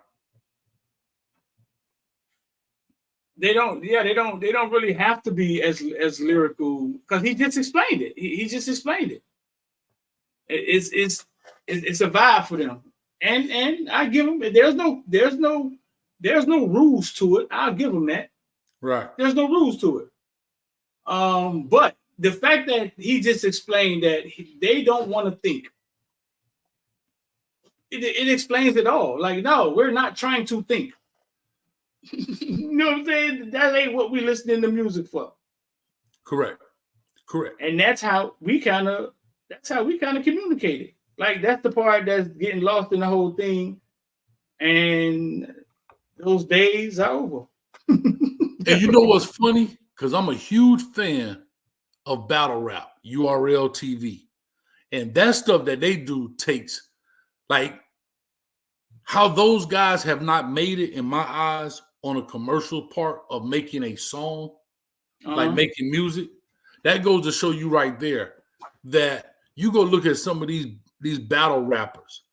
S2: They don't really have to be as lyrical because he just explained it. He just explained it. It's a vibe for them, and I give them. There's no rules to it. I'll give them that.
S3: Right.
S2: There's no rules to it. But the fact that he just explained that they don't want to think, it explains it all. Like, no, we're not trying to think. You know what I'm saying? That ain't what we listening to music for.
S3: Correct.
S2: And that's how we kind of communicate it. Like, that's the part that's getting lost in the whole thing. And those days are over.
S3: And you know what's funny? Because I'm a huge fan of battle rap, URL TV. And that stuff that they do takes, like, how those guys have not made it in my eyes on a commercial part of making a song, like making music. That goes to show you right there that you go look at some of these battle rappers.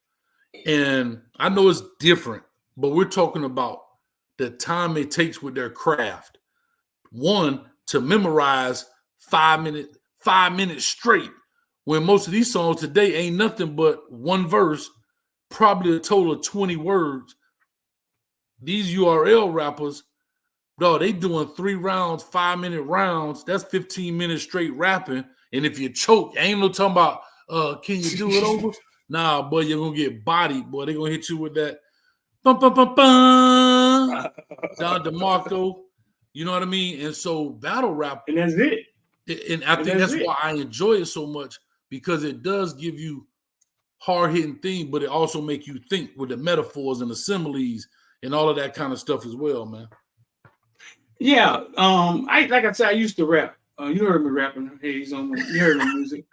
S3: And I know it's different, but we're talking about the time it takes with their craft. one to memorize 5 minutes straight. When most of these songs today ain't nothing but one verse, probably a total of 20 words. These URL rappers, dog, they doing 3 rounds, 5-minute rounds. That's 15 minutes straight rapping. And if you choke, ain't no talking about, can you do it over? Nah, boy, you're going to get bodied, boy. They're going to hit you with that. Bum, bum, bum, bum. Don DeMarco. You know what I mean? And so battle rap.
S2: And that's it.
S3: And I think that's why I enjoy it so much, because it does give you hard-hitting things, but it also make you think with the metaphors and the similes and all of that kind of stuff as well, man.
S2: Yeah. Like I said, I used to rap. You heard me rapping. Hey, he's on. You heard my music.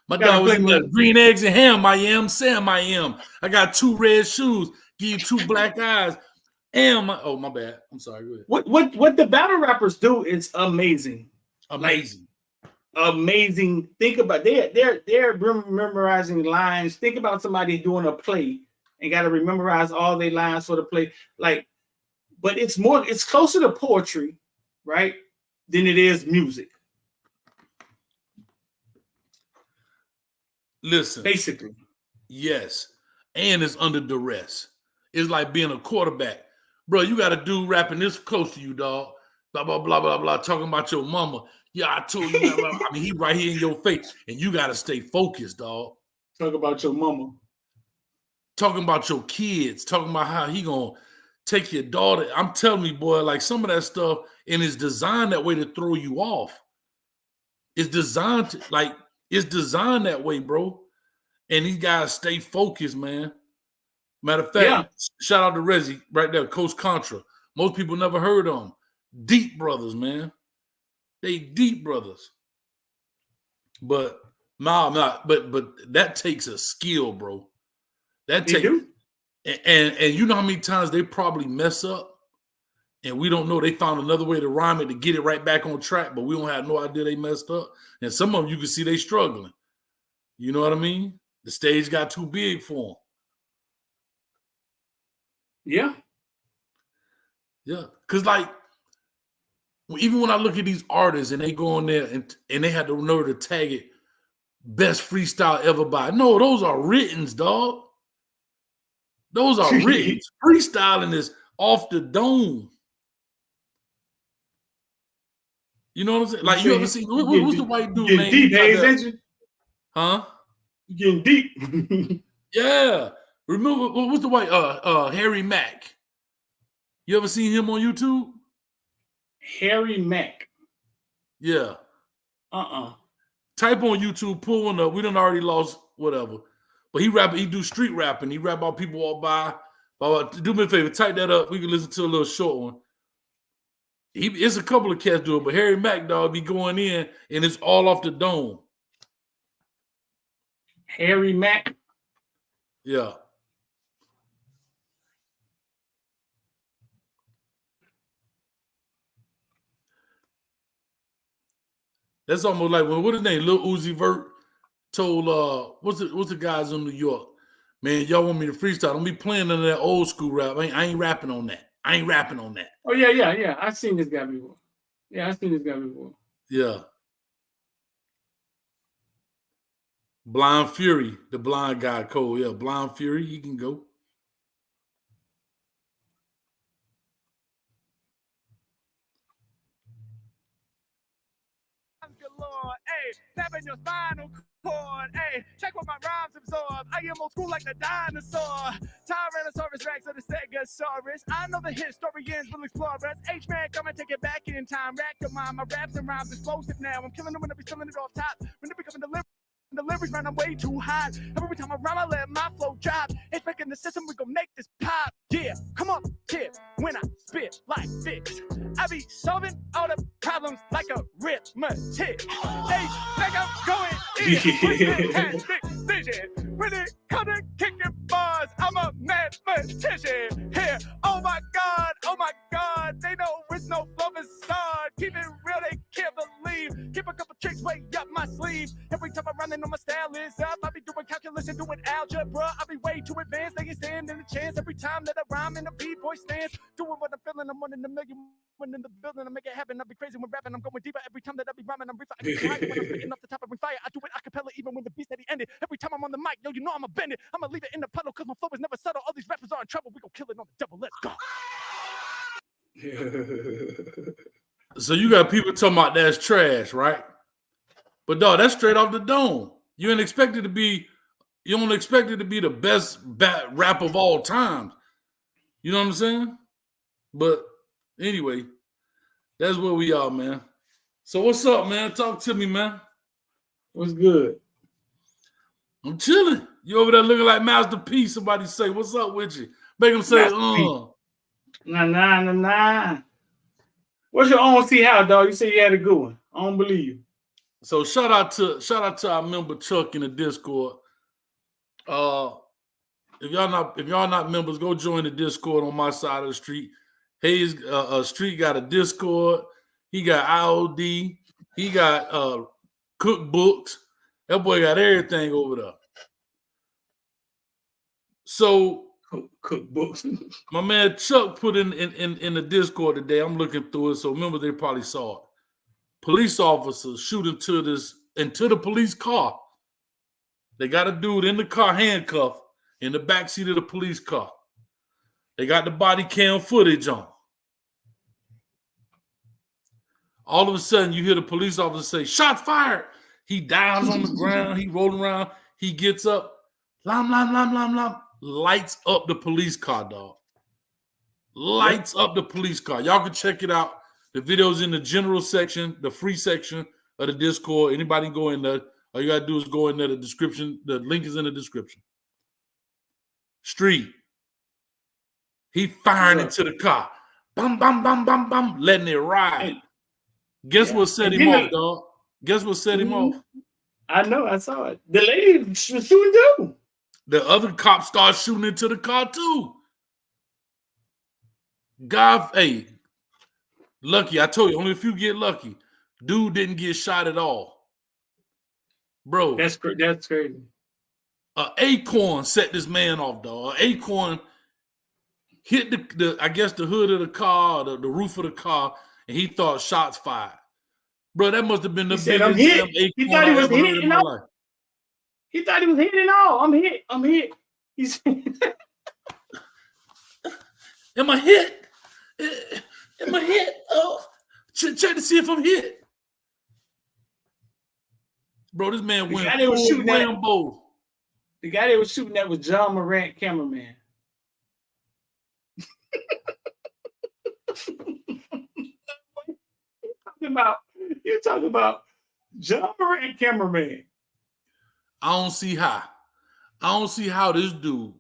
S3: My dog was in the green eggs and ham. I am Sam. I am. I got 2 red shoes. Give you 2 black eyes. Oh, my bad. I'm sorry. Go ahead.
S2: What the battle rappers do is amazing.
S3: Amazing.
S2: Amazing. Think about they're memorizing lines. Think about somebody doing a play and got to memorize all their lines for the play. Like, but it's closer to poetry, right, than it is music.
S3: Listen,
S2: basically,
S3: yes, and it's under duress. It's like being a quarterback, bro. You got a dude rapping this close to you, dog. Blah blah blah blah blah. Talking about your mama. Yeah, I told you. I mean, he right here in your face, and you got to stay focused, dog.
S2: Talk about your mama.
S3: Talking about your kids. Talking about how he gonna take your daughter. I'm telling you, boy, like some of that stuff, and it's designed that way to throw you off. It's designed that way, bro. And these guys stay focused, man. Matter of fact, Shout out to Reggie right there, Coach Contra. Most people never heard of them. Deep brothers, man. They deep brothers. But but that takes a skill, bro. That takes and you know how many times they probably mess up and we don't know they found another way to rhyme it to get it right back on track, but we don't have no idea they messed up. And some of them you can see they struggling. You know what I mean? The stage got too big for them.
S2: Yeah.
S3: Yeah. Because, like, even when I look at these artists and they go in there and they had the nerve to tag it, best freestyle ever by. No, those are writtens, dog. Those are written. Freestyling is off the dome. You know what I'm saying? Like, you ever seen, what's the white dude
S2: getting
S3: name?
S2: Deep, Hayes, ain't you?
S3: Huh?
S2: You getting deep.
S3: Yeah. Remember, what's the white, Harry Mack? You ever seen him on YouTube?
S2: Harry Mack.
S3: Yeah. Type on YouTube, pull one up. We done already lost whatever. But he do street rapping. He rap about people walk by. Do me a favor, type that up. We can listen to a little short one. It's a couple of cats do it, but Harry Mack, dog, be going in and it's all off the dome.
S2: Harry Mack?
S3: Yeah. That's almost like what his name? Lil Uzi Vert told what's the guys in New York? Man, y'all want me to freestyle? Don't be playing none of that old school rap. I ain't rapping on that.
S2: Oh yeah. I've seen this guy before.
S3: Yeah. Blind Fury, the blind guy, Cole. Yeah, Blind Fury, he can go.
S5: Hey, tapping your spinal cord. Hey, check what my rhymes absorb. I am old school like the dinosaur. Tyrannosaurus Rex of the Stegosaurus. I know the historians will explore us. H-Man, come and take it back in time. Rack your mind, my raps and rhymes explosive now. I'm killing them when I be killing it off top. When they becoming deliveries, man, I'm way too hot. Every time I rhyme, I let my flow drop. It's making the system, we gon' make this pop. Yeah, come on, tip. When I spit like this, I be solving all the problems like a arithmetic. Hey, like I'm going in with fantastic vision. When it comes to kicking bars, I'm a mathematician. Here, oh my God, they know it's no flow facade. Keep it real, they can't believe. Keep a couple tricks way up my sleeve. Every time I run, they know my style is up. I be doing calculus and doing algebra. I be way too advanced, they can stand stand in the chance every time that I rhyme in a B-boy stance. Doing what I'm feeling, I'm 1 in a million. When in the building, I make it happen. I'll be crazy when rapping. I'm going deeper every time that I be rhyming. I'm reefer. I get higher when I'm spitting off the top of fire. I do it acapella even when the beat steady ended. Every time I'm on the mic, yo, you know I'ma bend it. I'ma leave it in the puddle because my flow is never subtle. All these rappers are in trouble. We gon' kill it on the double. Let's go.
S3: So you got people talking about that's trash, right? But dog, that's straight off the dome. You don't expect it to be the best rap of all time. You know what I'm saying? But anyway, that's where we are, man. So what's up, man? Talk to me, man.
S2: What's good?
S3: I'm chilling. You over there looking like Master P. Somebody say, what's up with you? Make them say,
S2: Nah. What's your own see how, dog? You said you had a good one. I don't believe you.
S3: So shout out to our member Chuck in the Discord. If y'all not members, go join the Discord on my side of the street. Hayes Street got a Discord. He got IOD. He got cookbooks. That boy got everything over there. So
S2: cookbooks.
S3: My man Chuck put in the Discord today. I'm looking through it, so remember they probably saw it. Police officers shoot into the police car. They got a dude in the car handcuffed in the backseat of the police car. They got the body cam footage on. All of a sudden, you hear the police officer say, "Shots fired." He dives on the ground. He rolling around. He gets up. Lam, lam, lam, lam, lam. Lights up the police car, dog. Lights up the police car. Y'all can check it out. The video's in the general section, the free section of the Discord. Anybody can go in there. All you got to do is go in there. The description, the link is in the description. Street. He firing into the car. Bum, bum, bum, bum, bum. Letting it ride. Guess what set him off, dog? Guess what set him off?
S2: I know. I saw it. The lady was shooting too.
S3: The other cop started shooting into the car too. God, hey, lucky. I told you, only if you get lucky. Dude didn't get shot at all. Bro.
S2: That's crazy.
S3: An acorn set this man off, dog. An acorn hit the I guess the hood of the car, the roof of the car, and he thought shots fired. Bro, that must have been the biggest damn acorn
S2: he thought he was hitting
S3: in my life.
S2: He thought he was hitting all. I'm hit. He's
S3: Am I hit? Am I hit? Oh, check to see if I'm hit. Bro, this man went full Rambo.
S2: The guy that was shooting that was John Morant, cameraman. You're talking about John Morant, cameraman.
S3: I don't see how this dude.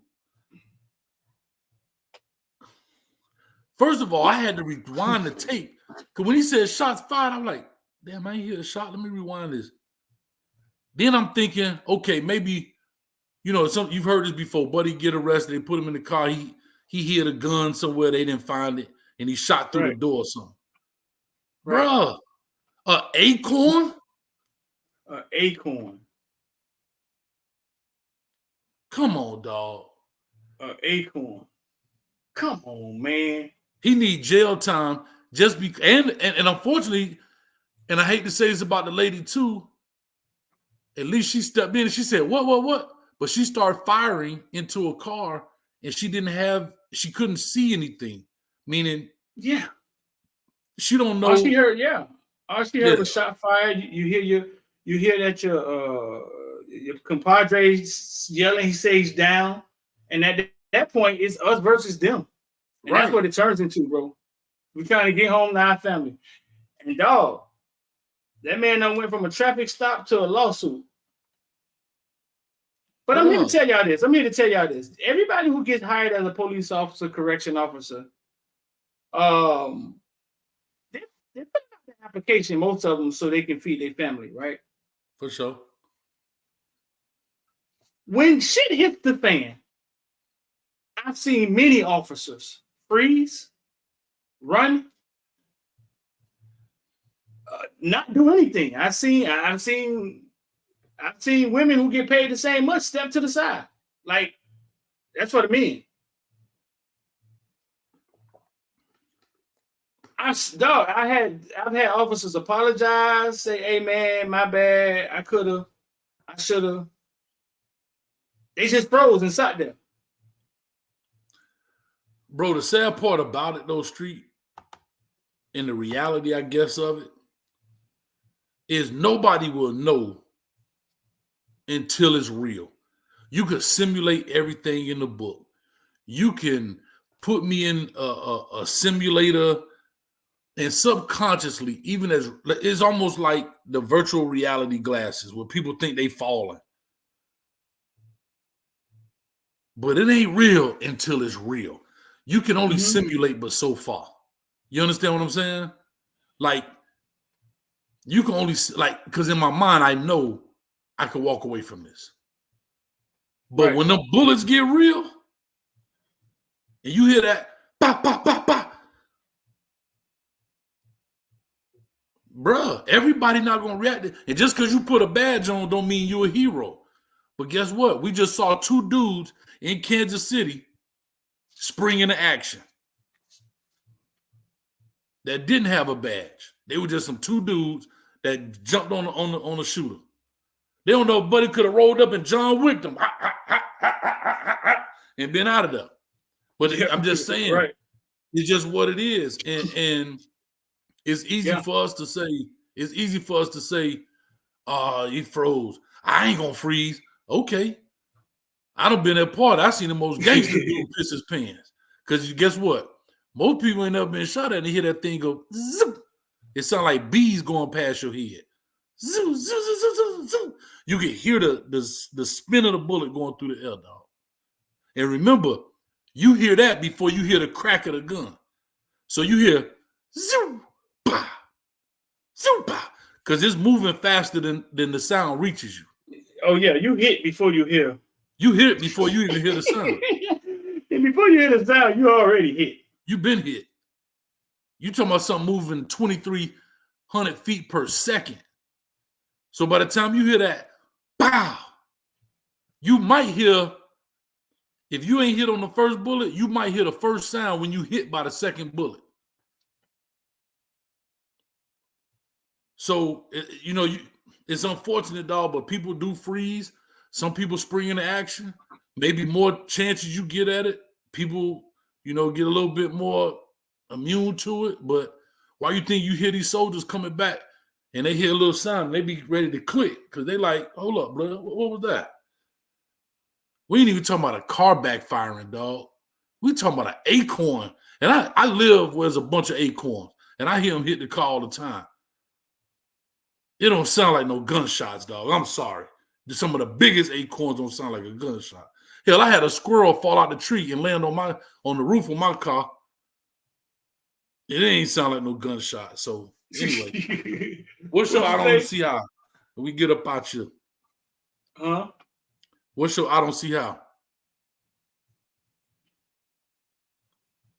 S3: First of all, I had to rewind the tape. Because when he said shots fired, I'm like, damn, I ain't hear a shot. Let me rewind this. Then I'm thinking, okay, maybe, you've heard this before. Buddy get arrested. They put him in the car. He hid a gun somewhere. They didn't find it. And he shot through the door or something. Right. Bruh, an acorn?
S2: An acorn.
S3: Come on, dog.
S2: An acorn. Come on, man.
S3: He need jail time just because. And unfortunately, and I hate to say this about the lady too, at least she stepped in and she said, what? But she started firing into a car and she couldn't see anything. Meaning,
S2: yeah.
S3: She don't know.
S2: All she heard was shot fired. You hear that your compadre yelling, he says down. And at that point, it's us versus them. And that's what it turns into, bro. We're trying to get home to our family. And dog, that man done went from a traffic stop to a lawsuit. But I'm here to tell y'all this. Everybody who gets hired as a police officer, correction officer, they put out the application, most of them, so they can feed their family, right?
S3: For sure.
S2: When shit hits the fan, I've seen many officers freeze, run, not do anything. I've seen women who get paid the same much step to the side. Like, That's what I mean. I've had officers apologize, say, "Hey man, my bad. I should have." They just froze and sat there.
S3: Bro, the sad part about it, though, Street, and the reality, I guess, of it, is nobody will know until it's real. You could simulate everything in the book. You can put me in a simulator, and subconsciously, even as it's almost like the virtual reality glasses where people think they falling. But it ain't real until it's real. You can only simulate but so far. You understand what I'm saying? Like, you can only, like, because in my mind, I know I can walk away from this. But when the bullets get real, and you hear that, pop, pop, pop, pop, bruh, everybody not going to react. And just because you put a badge on don't mean you're a hero. But guess what? We just saw two dudes in Kansas City spring into action that didn't have a badge. They were just some two dudes that jumped on the shooter. They don't know if Buddy could have rolled up and John Wicked them and been out of there. But I'm just saying, it's just what it is. And it's easy for us to say, he froze. I ain't gonna freeze. Okay. I done been at party. I seen the most gangster dude piss his pants. Because guess what? Most people ain't never been shot at and hear that thing go zoom. It sound like bees going past your head. Zoom, zoom, zoom, zoom, zoom, zoom. You can hear the spin of the bullet going through the air, dog. And remember, you hear that before you hear the crack of the gun. So you hear zoom, bah, zoom, bah, because it's moving faster than the sound reaches you.
S2: Oh yeah, you hit before you hear.
S3: You hear it before you even hear the sound.
S2: And before you hear the sound, you already hit.
S3: You've been hit. You talking about something moving 2,300 feet per second. So by the time you hear that, pow, you might hear, if you ain't hit on the first bullet, you might hear the first sound when you hit by the second bullet. So, it's unfortunate, dog, but people do freeze. Some people spring into action. Maybe more chances you get at it. People, get a little bit more immune to it. But why you think you hear these soldiers coming back and they hear a little sound, they be ready to click because they like, hold up, brother, what was that? We ain't even talking about a car backfiring, dog. We talking about an acorn. And I live where there's a bunch of acorns, and I hear them hit the car all the time. It don't sound like no gunshots, dog. I'm sorry. Some of the biggest acorns don't sound like a gunshot. Hell, I had a squirrel fall out the tree and land on the roof of my car. It ain't sound like no gunshot. So anyway, what's your I don't see how? We get up out you.
S2: Huh?
S3: What's your I don't see how?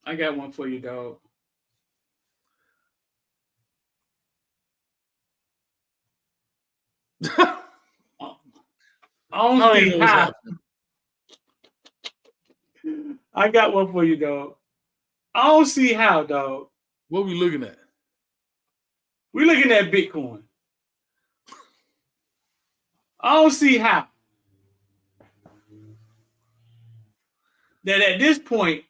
S2: I got one for you, dog. I don't see how. I got one for you, dog. I don't see how, dog.
S3: What are we looking at?
S2: We're looking at Bitcoin. I don't see how that at this point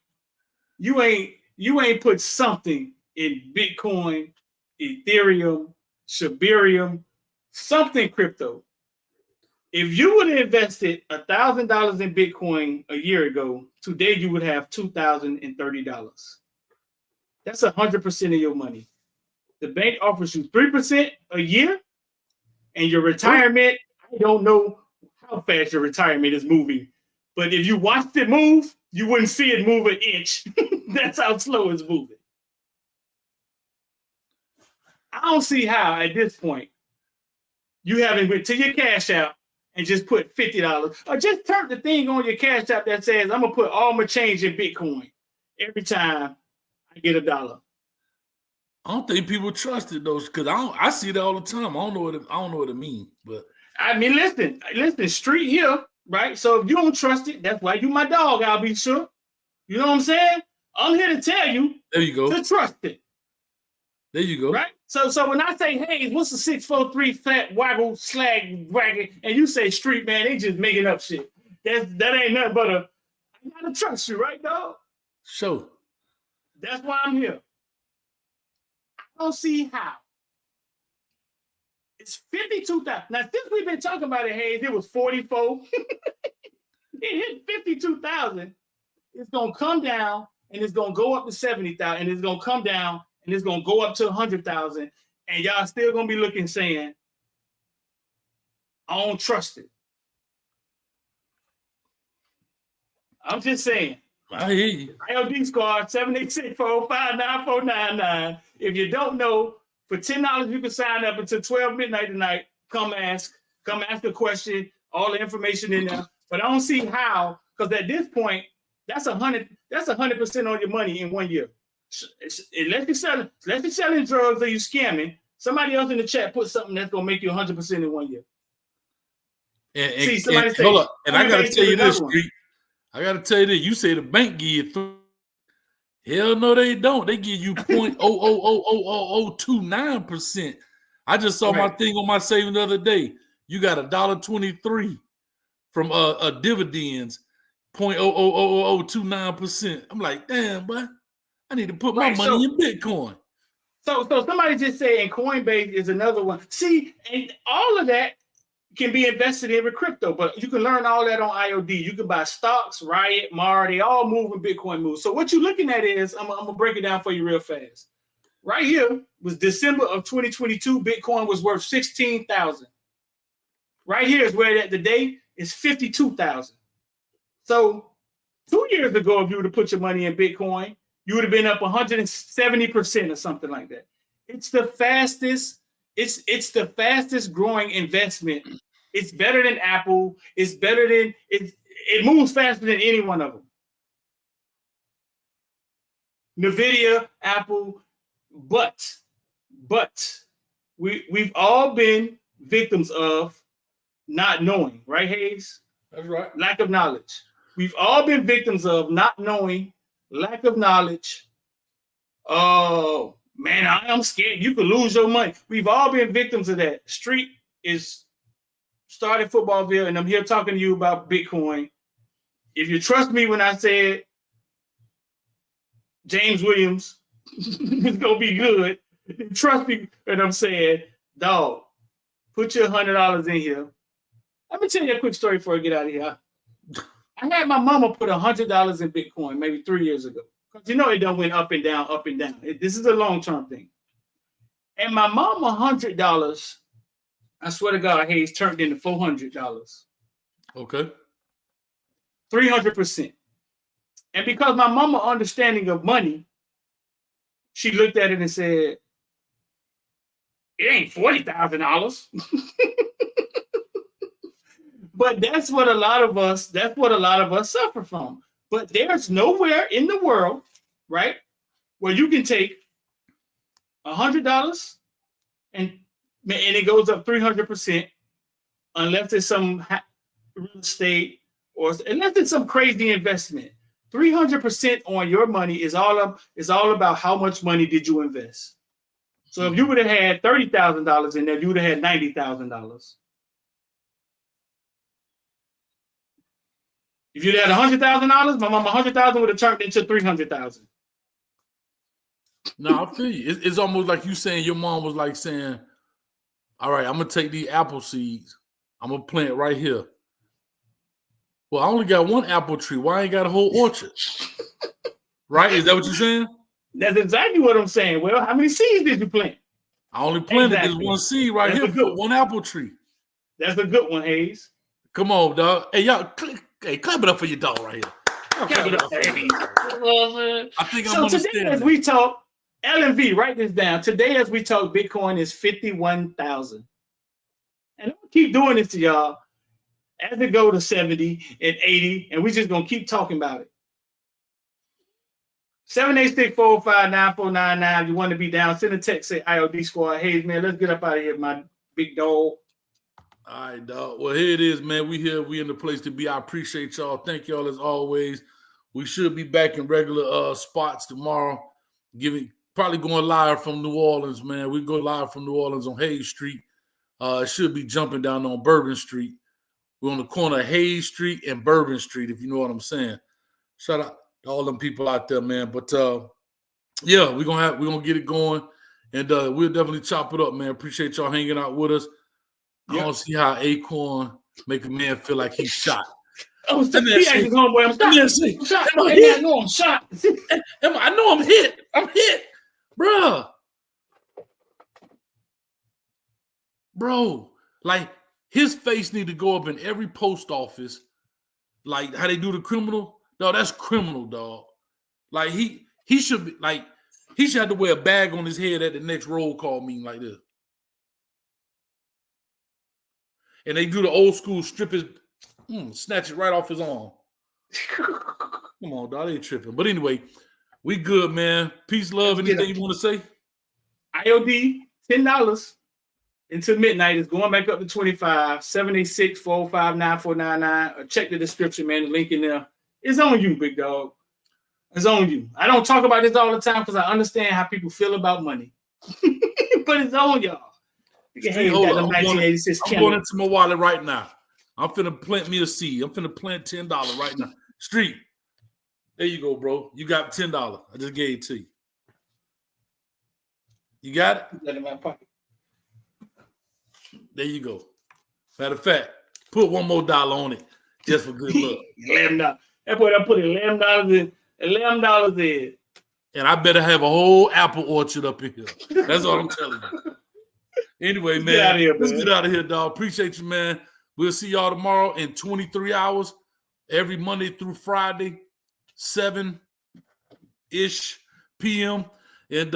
S2: you ain't put something in Bitcoin, Ethereum, Shibarium, something crypto. If you would have invested $1,000 in Bitcoin a year ago, today you would have $2,030. That's 100% of your money. The bank offers you 3% a year, and your retirement, I don't know how fast your retirement is moving, but if you watched it move, you wouldn't see it move an inch. That's how slow it's moving. I don't see how at this point you haven't went to your cash app and just put $50, or just turn the thing on your cash app that says, I'm gonna put all my change in Bitcoin every time I get $1.
S3: I don't think people trust it though, because I see that all the time. I don't know what it means, but
S2: I mean, listen, street here, right? So if you don't trust it, that's why you my dog, I'll be sure. You know what I'm saying? I'm here to tell you
S3: There you go.
S2: to trust it.
S3: There you go.
S2: Right? So when I say, hey, what's a 643 fat waggle slag wagon, and you say street, man, they just making up shit. That ain't nothing but I gotta trust you, right, dog?
S3: Sure.
S2: That's why I'm here. I don't see how. It's 52,000. Now, since we've been talking about it, Hayes, it was 44. It hit 52,000. It's gonna come down and it's gonna go up to 70,000, and it's gonna come down and it's gonna go up to 100,000, and y'all still gonna be looking saying, I don't trust it. I'm just saying.
S3: I hear you.
S2: IOD Squad 786-459-9499. If you don't know, for $10 you can sign up until 12 midnight tonight. Come ask a question. All the information in there. But I don't see how, because at this point, that's 100% on your money in 1 year. Unless you're selling drugs or you scamming, somebody else in the chat put something that's gonna make you 100% in 1 year.
S3: Hold up. And I gotta tell you this, Street. I gotta tell you this. You say the bank give you 3. Hell no, they don't. They give you 0.0000029%. I just saw my thing on my saving the other day. You got $1.23 from dividends, 0.00029%. I'm like, damn, boy, I need to put my money in Bitcoin.
S2: So somebody just saying Coinbase is another one. See, and all of that can be invested in with crypto, but you can learn all that on IOD. You can buy stocks, Riot, Mar, they all move when Bitcoin moves. So what you're looking at is, I'm gonna break it down for you real fast. Right here was December of 2022. Bitcoin was worth 16,000. Right here is where it at today is 52,000. So 2 years ago, if you were to put your money in Bitcoin, you would have been up 170% or something like that. It's the fastest. It's the fastest growing investment. It's better than Apple. It's better than it moves faster than any one of them. Nvidia, Apple, but we've all been victims of not knowing, right, Hayes?
S3: That's right.
S2: Lack of knowledge. We've all been victims of not knowing, lack of knowledge. Oh, man, I am scared. You could lose your money. We've all been victims of that. Street is started Footballville, and I'm here talking to you about Bitcoin. If you trust me when I said James Williams is going to be good, trust me when I'm saying, dog, put your $100 in here. Let me tell you a quick story before I get out of here. I had my mama put $100 in Bitcoin maybe 3 years ago. Because you know it done went up and down, up and down. This is a long-term thing. And my mama $100, I swear to God, Hayes, turned into $400.
S3: Okay.
S2: 300%. And because my mama understanding of money, she looked at it and said, it ain't $40,000. But that's what a lot of us suffer from. But there's nowhere in the world, right, where you can take $100 and it goes up 300%, unless it's some real estate or unless it's some crazy investment. 300% on your money is all about how much money did you invest. So if you would have had $30,000 in there, you would have had $90,000. If you'd had $100,000, my mama $100,000 would have turned into $300,000.
S3: No, I feel you. It's almost like you saying your mom was like saying, all right, I'm going to take these apple seeds. I'm going to plant right here. Well, I only got one apple tree. Why I ain't got a whole orchard? Right? Is that what you're saying?
S2: That's exactly what I'm saying. Well, how many seeds did you plant?
S3: I only planted this one seed right here for one apple tree.
S2: That's a good one, Hayes.
S3: Come on, dog. Hey, y'all, clap it up for your dog right here.
S2: Clap it up, Hayes.
S3: I think
S2: so today, as we talk, LMV, write this down. Today, as we talk, Bitcoin is 51,000. And I'm going to keep doing this to y'all as it go to 70 and 80, and we're just going to keep talking about it. 786-459-9499. You want to be down, send a text, say IOD Squad. Hey, man, let's get up out of here, my big dog.
S3: All right, dog. Well, here it is, man. We here. We in the place to be. I appreciate y'all. Thank y'all as always. We should be back in regular spots tomorrow. Probably going live from New Orleans, man. We go live from New Orleans on Hayes Street. It should be jumping down on Bourbon Street. We're on the corner of Hayes Street and Bourbon Street, if you know what I'm saying. Shout out to all them people out there, man. But yeah, we're gonna get it going, and we'll definitely chop it up, man. Appreciate y'all hanging out with us. I don't see how Acorn make a man feel like he's shot.
S2: Oh, he asked his homeboy, I'm shot. I know I'm shot.
S3: I know I'm hit. I'm hit. Bro, like his face need to go up in every post office, like how they do the criminal. No, that's criminal, dog. Like he should be like he should have to wear a bag on his head at the next roll call meeting like this. And they do the old school strip his, snatch it right off his arm. Come on, dog, they ain't tripping. But anyway, we good, man. Peace, love. Anything you want to say?
S2: IOD, $10 until midnight is going back up to 25, 786-405-9499. Or check the description, man. The link in there. It's on you, big dog. It's on you. I don't talk about this all the time because I understand how people feel about money. But it's on y'all.
S3: I'm going into my wallet right now. I'm finna plant me a seed. I'm finna plant $10 right now. Street. There you go, bro. You got $10. I just gave it to you. You got it?
S2: That in my pocket.
S3: There you go. Matter of fact, put one more dollar on it just for good luck.
S2: $11. That boy, I put $11 in. $11 in.
S3: And I better have a whole apple orchard up in here. That's all I'm telling you. Anyway, man, let's get out of here, dog. Appreciate you, man. We'll see y'all tomorrow in 23 hours, every Monday through Friday, 7-ish p.m. And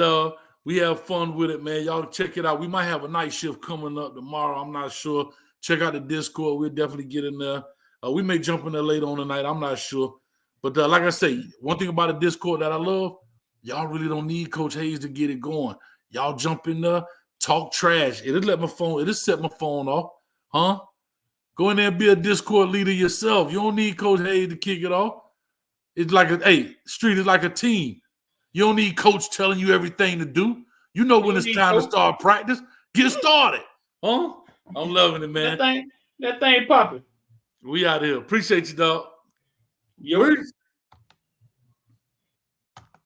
S3: we have fun with it, man. Y'all check it out. We might have a night shift coming up tomorrow. I'm not sure. Check out the Discord. We'll definitely get in there. We may jump in there later on tonight. I'm not sure. But like I say, one thing about the Discord that I love, y'all really don't need Coach Hayes to get it going. Y'all jump in there. Talk trash. It'll set my phone off. Huh? Go in there and be a Discord leader yourself. You don't need Coach Hayes to kick it off. It's like Street is like a team. You don't need Coach telling you everything to do. You know when it's time to start practice. Get started. Huh? I'm loving it, man.
S2: That thing popping.
S3: We out here. Appreciate you, dog.
S2: Yours.